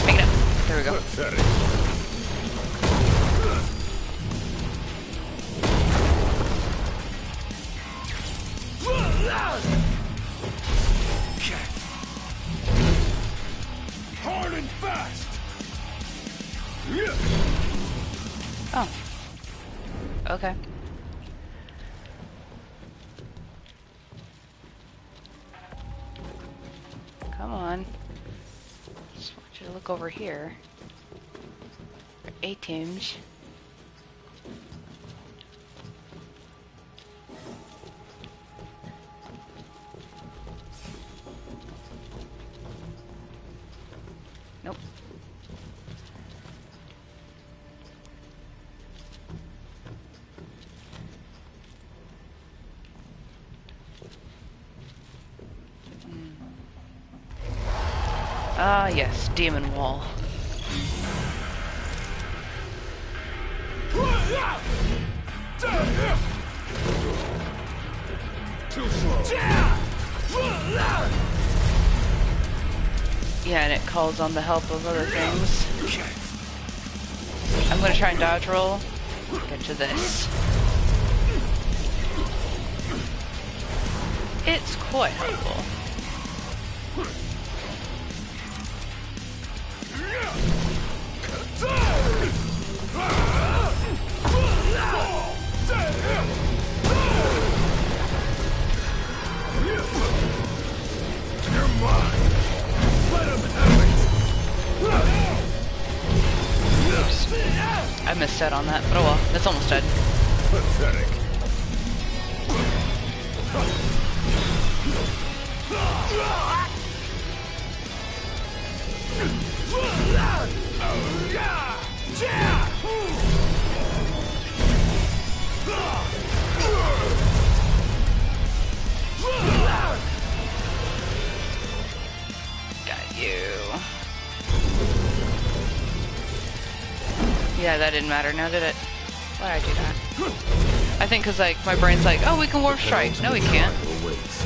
A: Make it up. There we go.
B: Hard and fast!
A: Oh. Okay. Come on. Just want you to look over here. Items. Nope. Ah, yes, demon wall.
B: Too slow.
A: Yeah, and it calls on the help of other things. I'm gonna try and dodge roll. Get to this. It's quite helpful.
B: You're mine. Let him have
A: I missed out on that, but oh well, it's almost dead.
B: Pathetic.
A: Got you. Yeah, that didn't matter now, did it? Why'd I do that? I think because like my brain's like, oh, we can warp strike. No, we can't.
F: Awaits.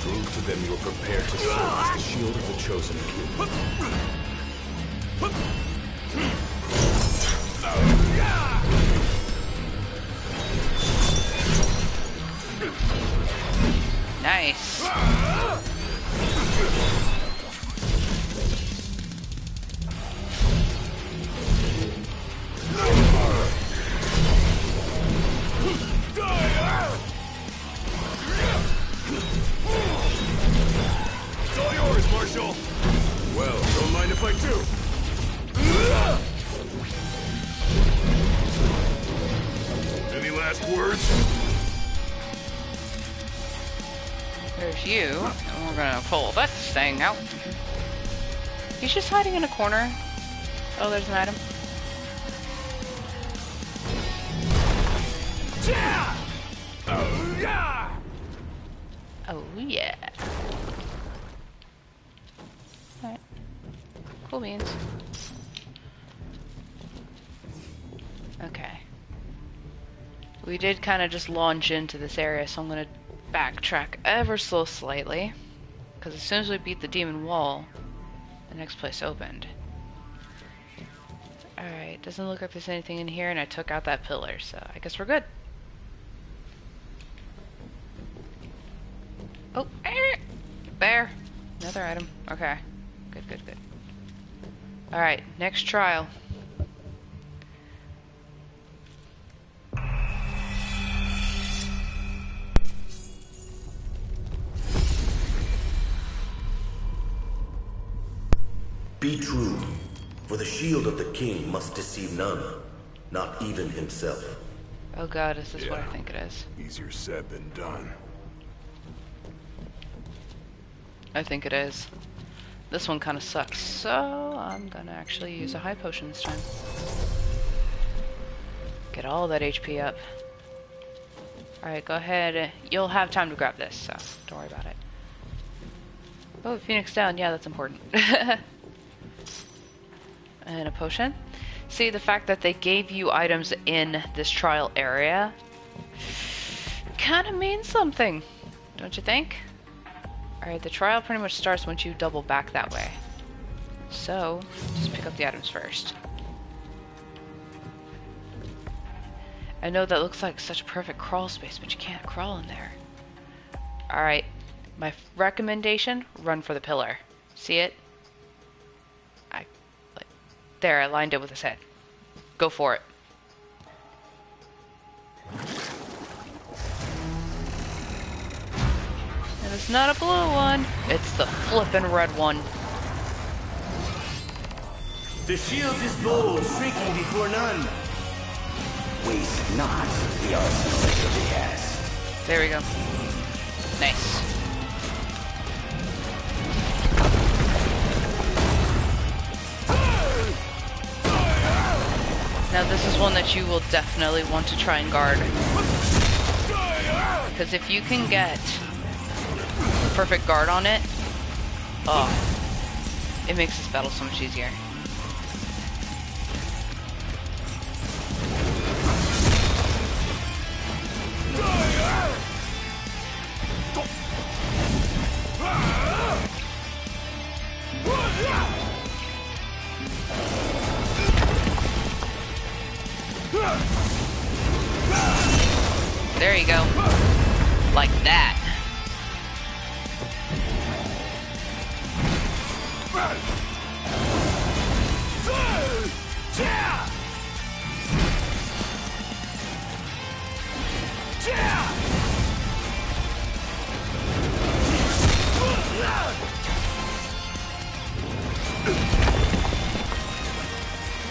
F: Prove to them you are prepared to serve as the shield of the chosen king.
A: Nice.
B: It's all yours, Marshal. Well, don't mind if I do. Any last words?
A: There's you. And we're gonna pull this thing out. He's just hiding in a corner. Oh, there's an item.
B: Oh, yeah!
A: Oh, yeah. Alright. Cool beans. Okay. We did kind of just launch into this area, so I'm going to backtrack ever so slightly. Because as soon as we beat the demon wall, the next place opened. Alright, doesn't look like there's anything in here, and I took out that pillar, so I guess we're good. Oh, there. Another item. Okay. Good, good, good. Alright, next trial.
I: Be true, for the shield of the king must deceive none, not even himself.
A: Oh god, is this what I think it is?
B: Easier said than done.
A: I think it is. This one kind of sucks, so I'm gonna actually use a high potion this time. Get all that HP up. Alright, go ahead. You'll have time to grab this, so don't worry about it. Oh, Phoenix down. Yeah, that's important. And a potion. See, the fact that they gave you items in this trial area kind of means something, don't you think? Alright, the trial pretty much starts once you double back that way. So, just pick up the items first. I know that looks like such a perfect crawl space, but you can't crawl in there. Alright, my recommendation, run for the pillar. See it? There, I lined it with his head. Go for it. And it's not a blue one, it's the flippin' red one.
K: The shield is bold, shrinking before none. Waste not the arsenal at your behest.
A: There we go. Nice. Now this is one that you will definitely want to try and guard. Because if you can get the perfect guard on it, oh, it makes this battle so much easier. There you go. Like that.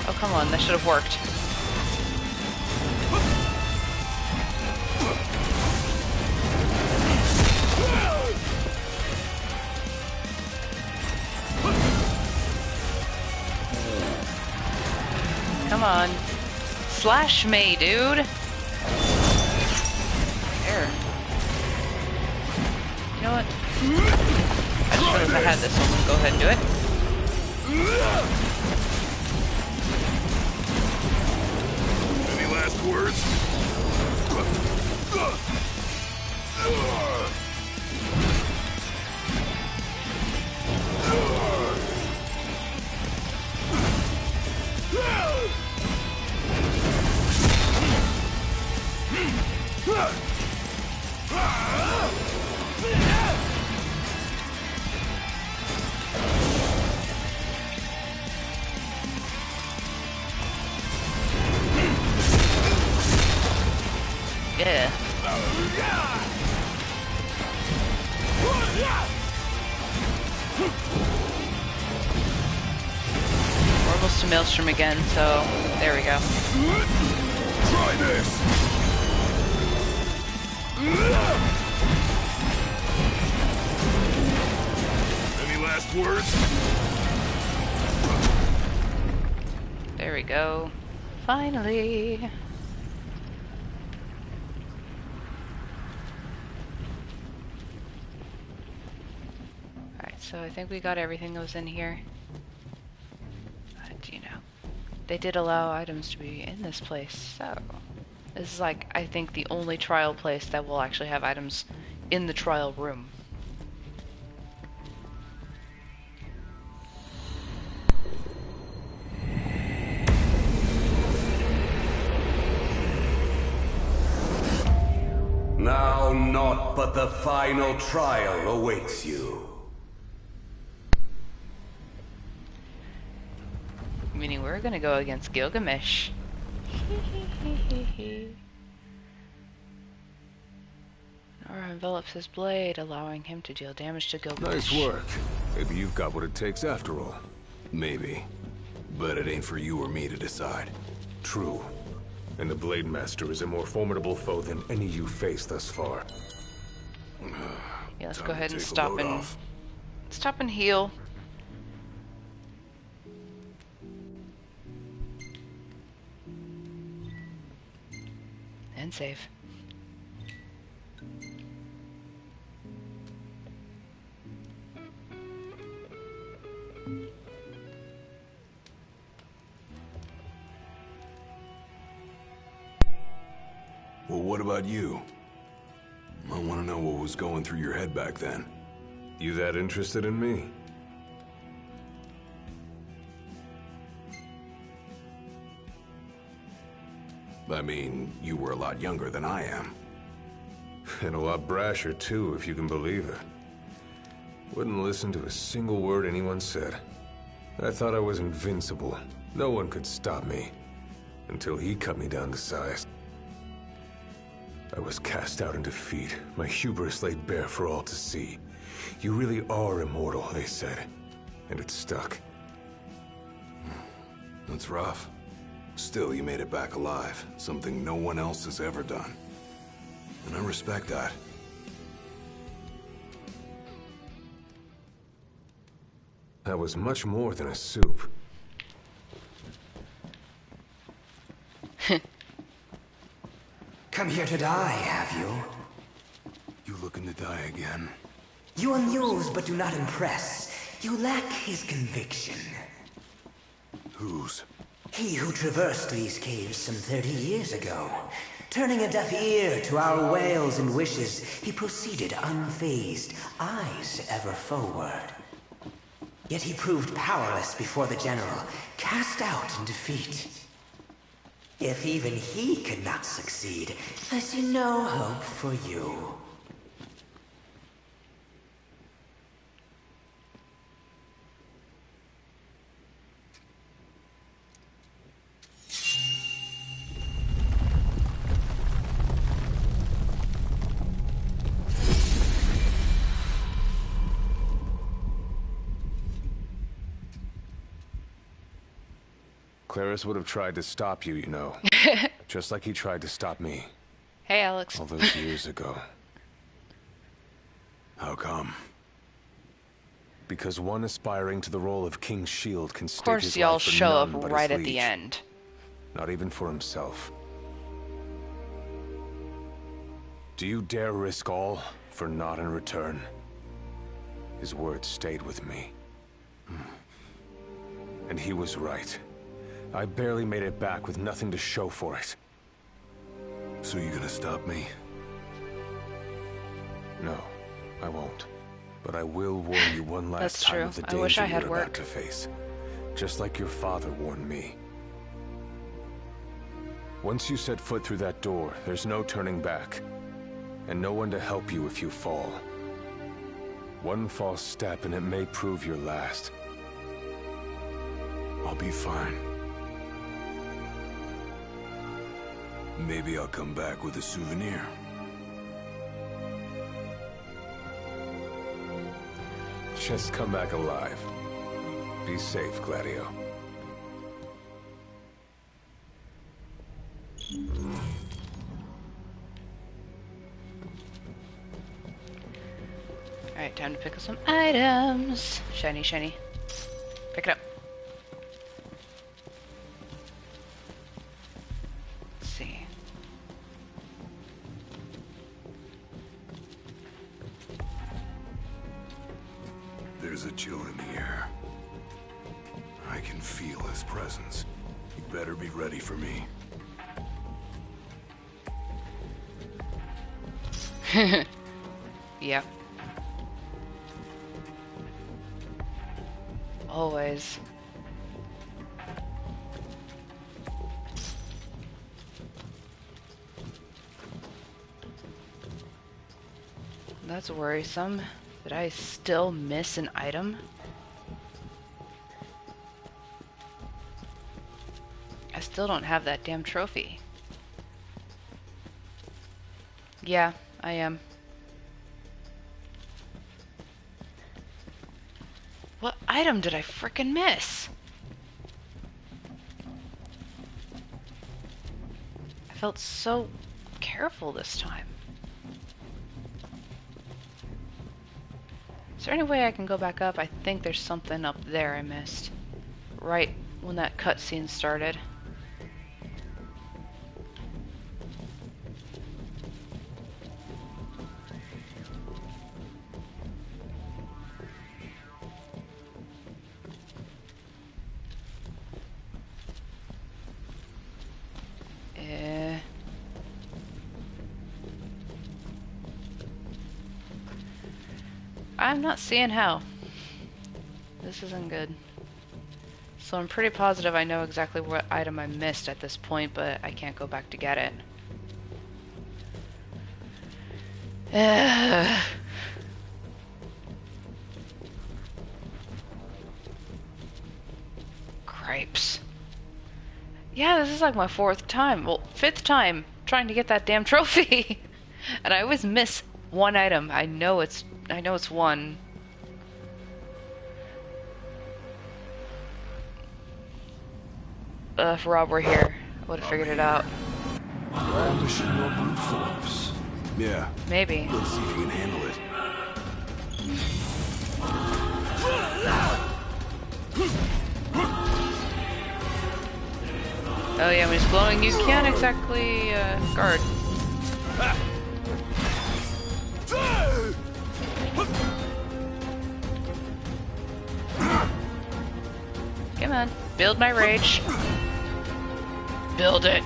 A: Oh, come on, that should have worked. Come on. Slash me, dude. There. You know what? I just realized I had this, so I'm gonna go ahead and do it.
B: Any last words?
A: Yeah. We're almost to Maelstrom again, so there we go.
B: Try this. last words?
A: There we go. Finally. Alright, so I think we got everything that was in here. But, you know, they did allow items to be in this place, so... This is like, I think, the only trial place that will actually have items in the trial room.
J: Now naught but the final trial awaits you.
A: Meaning we're gonna go against Gilgamesh. Nora envelops his blade, allowing him to deal damage to Gilgamesh.
B: Nice work. Maybe you've got what it takes after all. Maybe. But it ain't for you or me to decide.
F: True. And the Blade Master is a more formidable foe than any you faced thus far.
A: Yeah, let's
B: Time
A: go
B: to
A: ahead and
B: take a
A: stop
B: load
A: and
B: off.
A: heal. And save.
B: Well, what about you? I want to know what was going through your head back then.
F: You that interested in me?
B: I mean, you were a lot younger than I am.
F: And a lot brasher too, if you can believe it. Wouldn't listen to a single word anyone said. I thought I was invincible. No one could stop me. Until he cut me down to size. I was cast out in defeat, my hubris laid bare for all to see. You really are immortal, they said. And it stuck.
B: That's rough. Still, you made it back alive. Something no one else has ever done. And I respect that.
F: That was much more than a soup.
M: Come here to die, have you?
B: You looking to die again?
M: You amuse but do not impress. You lack his conviction.
B: Whose?
M: He who traversed these caves some 30 years ago. Turning a deaf ear to our wails and wishes, he proceeded unfazed, eyes ever forward. Yet he proved powerless before the general, cast out in defeat. If even he could not succeed, I see no hope for you.
F: Claris would have tried to stop you, you know. Just like he tried to stop me.
A: Hey, Alex.
F: All those years ago.
B: How come?
F: Because one aspiring to the role of King's Shield can stake
A: Of course,
F: his
A: y'all
F: life for
A: show up
F: none but
A: right
F: his
A: at the
F: liege.
A: end.
F: Not even for himself. Do you dare risk all for naught in return? His words stayed with me. And he was right. I barely made it back with nothing to show for it.
B: So you gonna stop me?
F: No, I won't. But I will warn you one last
A: That's
F: time
A: true.
F: of the
A: I
F: danger
A: wish I had
F: you're
A: work.
F: about to face. Just like your father warned me. Once you set foot through that door, there's no turning back. And no one to help you if you fall. One false step and it may prove your last.
B: I'll be fine. Maybe I'll come back with a souvenir.
F: Just come back alive. Be safe, Gladio.
A: Alright, Time to pick up some items. Shiny, shiny. Pick it up. Let's see.
B: There's a chill in the air. I can feel his presence. You better be ready for me.
A: Yep. Always. That's worrisome. Did I still miss an item? I still don't have that damn trophy. Yeah, I am. What item did I frickin' miss? I felt so careful this time. Is there any way I can go back up? I think there's something up there I missed. Right when that cutscene started. I'm not seeing how. This isn't good. So I'm pretty positive I know exactly what item I missed at this point, but I can't go back to get it. Cripes. Yeah, this is like my 4th time, well, 5th time trying to get that damn trophy. And I always miss one item. I know it's one. If Rob were here, I would have figured it out.
H: Brandishing your brute force.
B: Yeah.
A: Maybe.
B: Let's see if you can handle it.
A: Oh yeah, when he's glowing, you can't exactly guard. Come on, build my rage. Build it.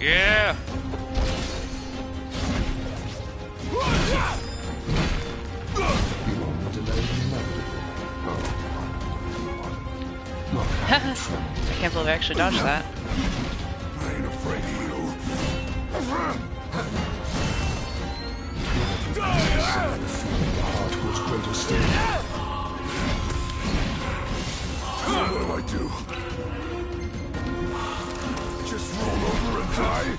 A: Yeah. I can't believe I actually dodged that.
B: I ain't afraid of you. What do I do? Just roll over and die?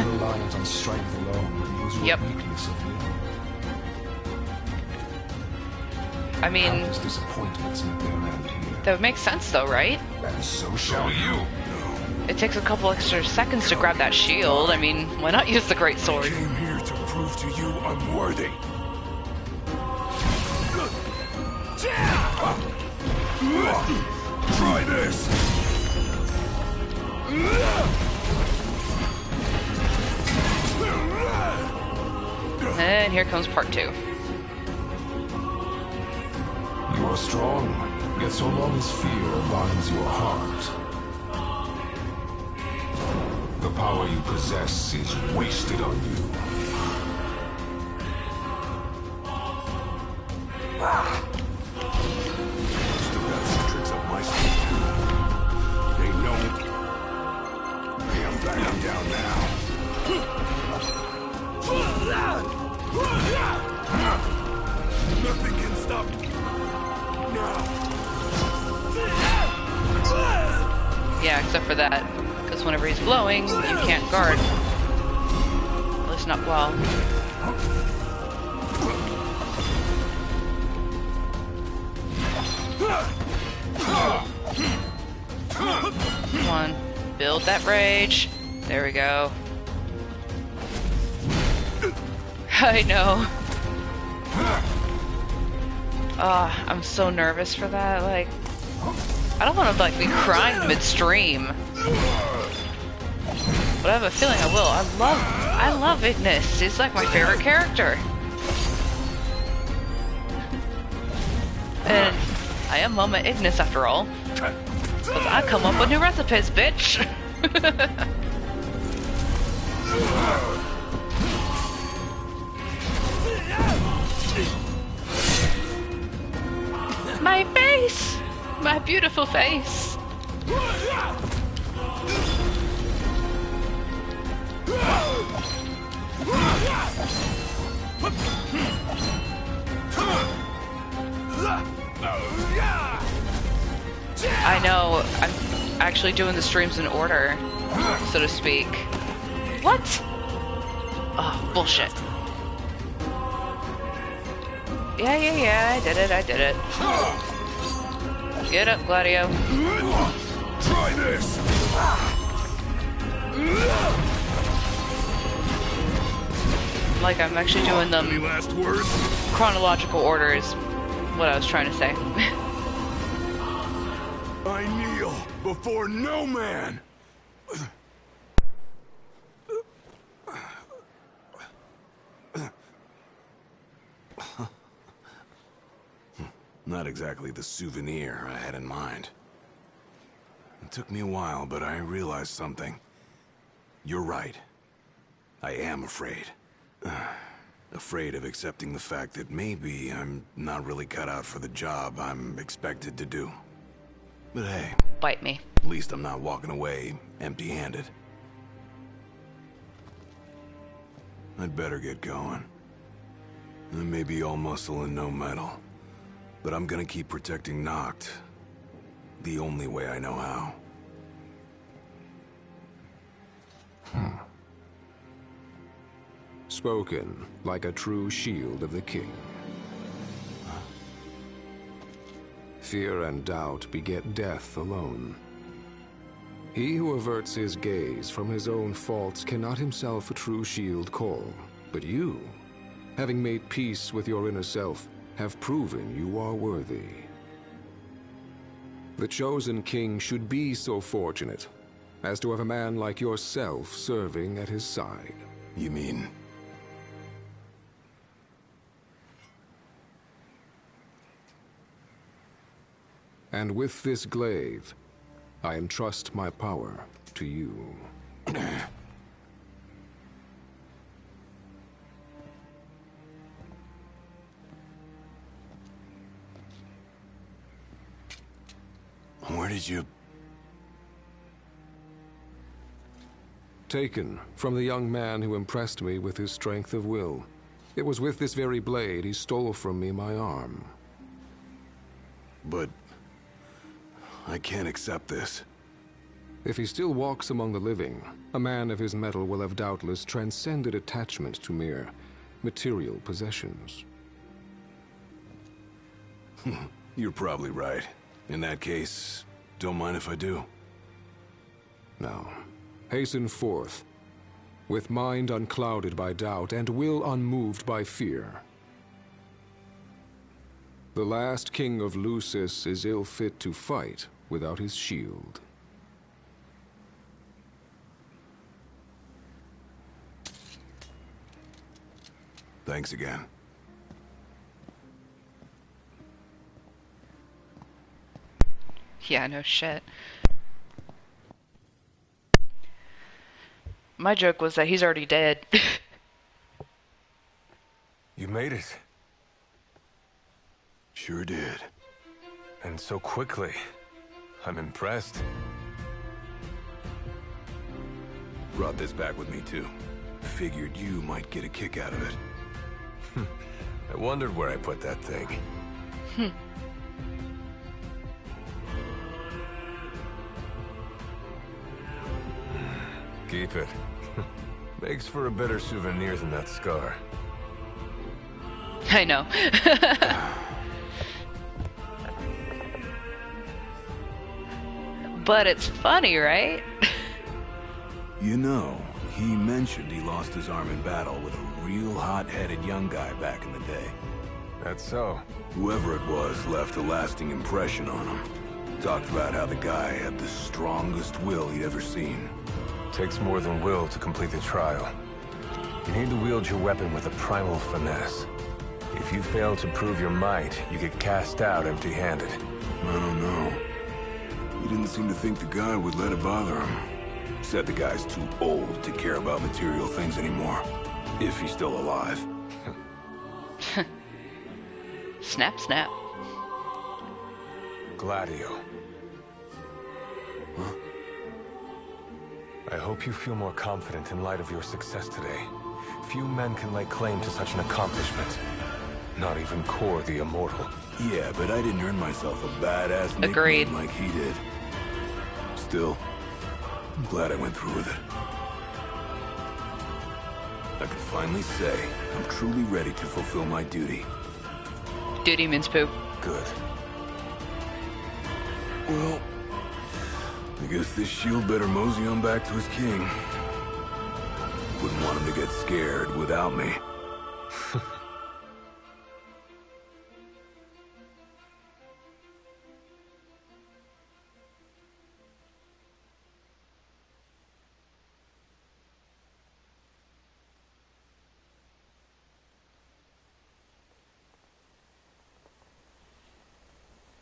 H: Reliant on strength alone reveals your weakness of will.
A: I mean,
H: disappointments met their end here.
A: that would make sense though, right?
H: And so shall you.
A: It takes a couple extra seconds to grab that shield. I mean, why not use the great sword?
B: I came here to prove to you I'm worthy. Try this.
A: And here comes part 2.
H: You are strong, yet so long as fear binds your heart, the power you possess is wasted on you.
B: Still got some tricks up my sleeve too. They know. Hey, I'm backing down now. Nothing can stop me.
A: Yeah, except for that. Because whenever he's glowing, you can't guard. At least not well. Come on. Build that rage. There we go. I know. I'm so nervous for that. Like, I don't want to like be crying midstream, but I have a feeling I will. I love Ignis. He's like my favorite character, and I am Mama Ignis after all. But I come up with new recipes, bitch. My face! My beautiful face! I know, I'm actually doing the streams in order, so to speak. What? Oh, bullshit. Yeah, I did it. Get up, Gladio.
B: Try this!
A: Like, I'm actually doing them
B: Any last words?
A: chronological order is what I was trying to say.
B: I kneel before no man! Not exactly the souvenir I had in mind. It took me a while, but I realized something. You're right. I am afraid. Afraid of accepting the fact that maybe I'm not really cut out for the job I'm expected to do. But hey,
A: Bite me.
B: at least I'm not walking away empty-handed. I'd better get going. I may be all muscle and no metal, but I'm gonna keep protecting Noct the only way I know how.
H: Spoken like a true shield of the king. Fear and doubt beget death alone. He who averts his gaze from his own faults cannot himself a true shield call. But you, having made peace with your inner self, have proven you are worthy. The chosen king should be so fortunate as to have a man like yourself serving at his side.
B: You mean?
H: And with this glaive, I entrust my power to you.
B: Where did you...
H: Taken from the young man who impressed me with his strength of will. It was with this very blade he stole from me my arm.
B: But... I can't accept this.
H: If he still walks among the living, a man of his mettle will have doubtless transcended attachment to mere material possessions.
B: You're probably right. In that case, don't mind if I do.
H: Now, hasten forth, with mind unclouded by doubt and will unmoved by fear. The last king of Lucis is ill fit to fight without his shield.
B: Thanks again.
A: Yeah, no shit. My joke was that he's already dead.
F: You made it.
B: Sure did.
F: And so quickly. I'm impressed.
B: Brought this back with me too. Figured you might get a kick out of it.
F: I wondered where I put that thing. Keep it. Makes for a better souvenir than that scar.
A: I know. But it's funny, right?
B: You know, he mentioned he lost his arm in battle with a real hot-headed young guy back in the day.
F: That's so.
B: Whoever it was left a lasting impression on him. Talked about how the guy had the strongest will he'd ever seen.
F: Takes more than will to complete the trial. You need to wield your weapon with a primal finesse. If you fail to prove your might, you get cast out empty-handed.
B: I don't know. He didn't seem to think the guy would let it bother him. Said the guy's too old to care about material things anymore. If he's still alive.
A: Snap, snap.
F: Gladio.
B: Huh?
F: I hope you feel more confident in light of your success today. Few men can lay claim to such an accomplishment. Not even Kor the Immortal.
B: Yeah, but I didn't earn myself a badass
A: Agreed.
B: nickname like he did. Still, I'm glad I went through with it. I can finally say I'm truly ready to fulfill my duty.
A: Duty means poop.
F: Good.
B: Well, I guess this shield better mosey on back to his king. Wouldn't want him to get scared without me.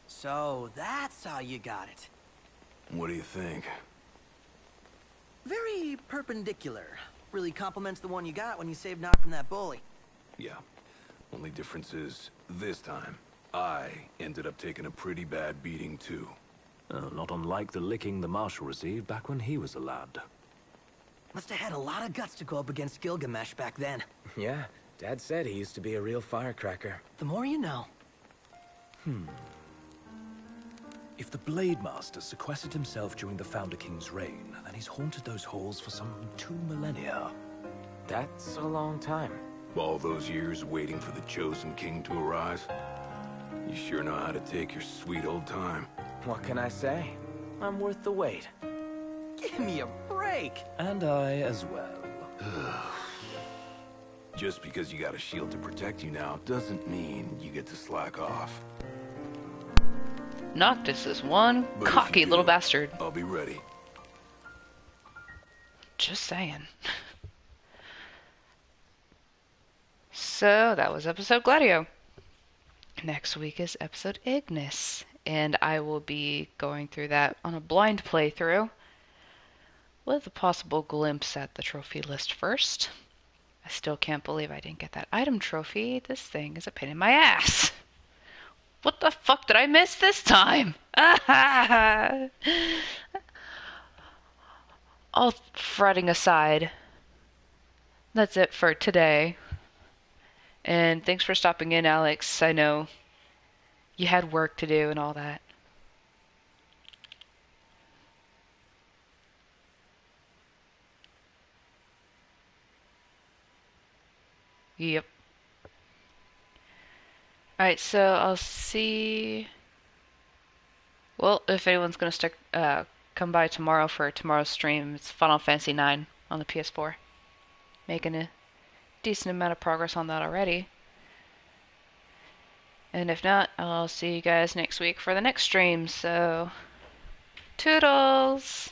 D: So, that's how you got it.
B: What do you think?
D: Very perpendicular. Really complements the one you got when you saved Nog from that bully.
B: Yeah. Only difference is, this time, I ended up taking a pretty bad beating too.
C: Not unlike the licking the Marshal received back when he was a lad.
D: Must have had a lot of guts to go up against Gilgamesh back then.
E: Yeah, Dad said he used to be a real firecracker.
D: The more you know.
C: If the Blade Master sequestered himself during the Founder King's reign, then he's haunted those halls for some 2 millennia.
E: That's a long time.
B: All those years waiting for the chosen king to arise. You sure know how to take your sweet old time.
E: What can I say? I'm worth the wait.
D: Give me a break!
C: And I as well.
B: Just because you got a shield to protect you now doesn't mean you get to slack off.
A: Noctis is one
B: But if
A: cocky
B: you do,
A: little bastard.
B: I'll be ready.
A: Just saying. So, that was episode Gladio. Next week is episode Ignis, and I will be going through that on a blind playthrough with a possible glimpse at the trophy list first. I still can't believe I didn't get that item trophy. This thing is a pain in my ass. What the fuck did I miss this time? All fretting aside, that's it for today. And thanks for stopping in, Alex. I know you had work to do and all that. Yep. Alright, so I'll see. Well, if anyone's gonna come by tomorrow for tomorrow's stream, it's Final Fantasy IX on the PS4. Making a decent amount of progress on that already. And if not, I'll see you guys next week for the next stream, so toodles!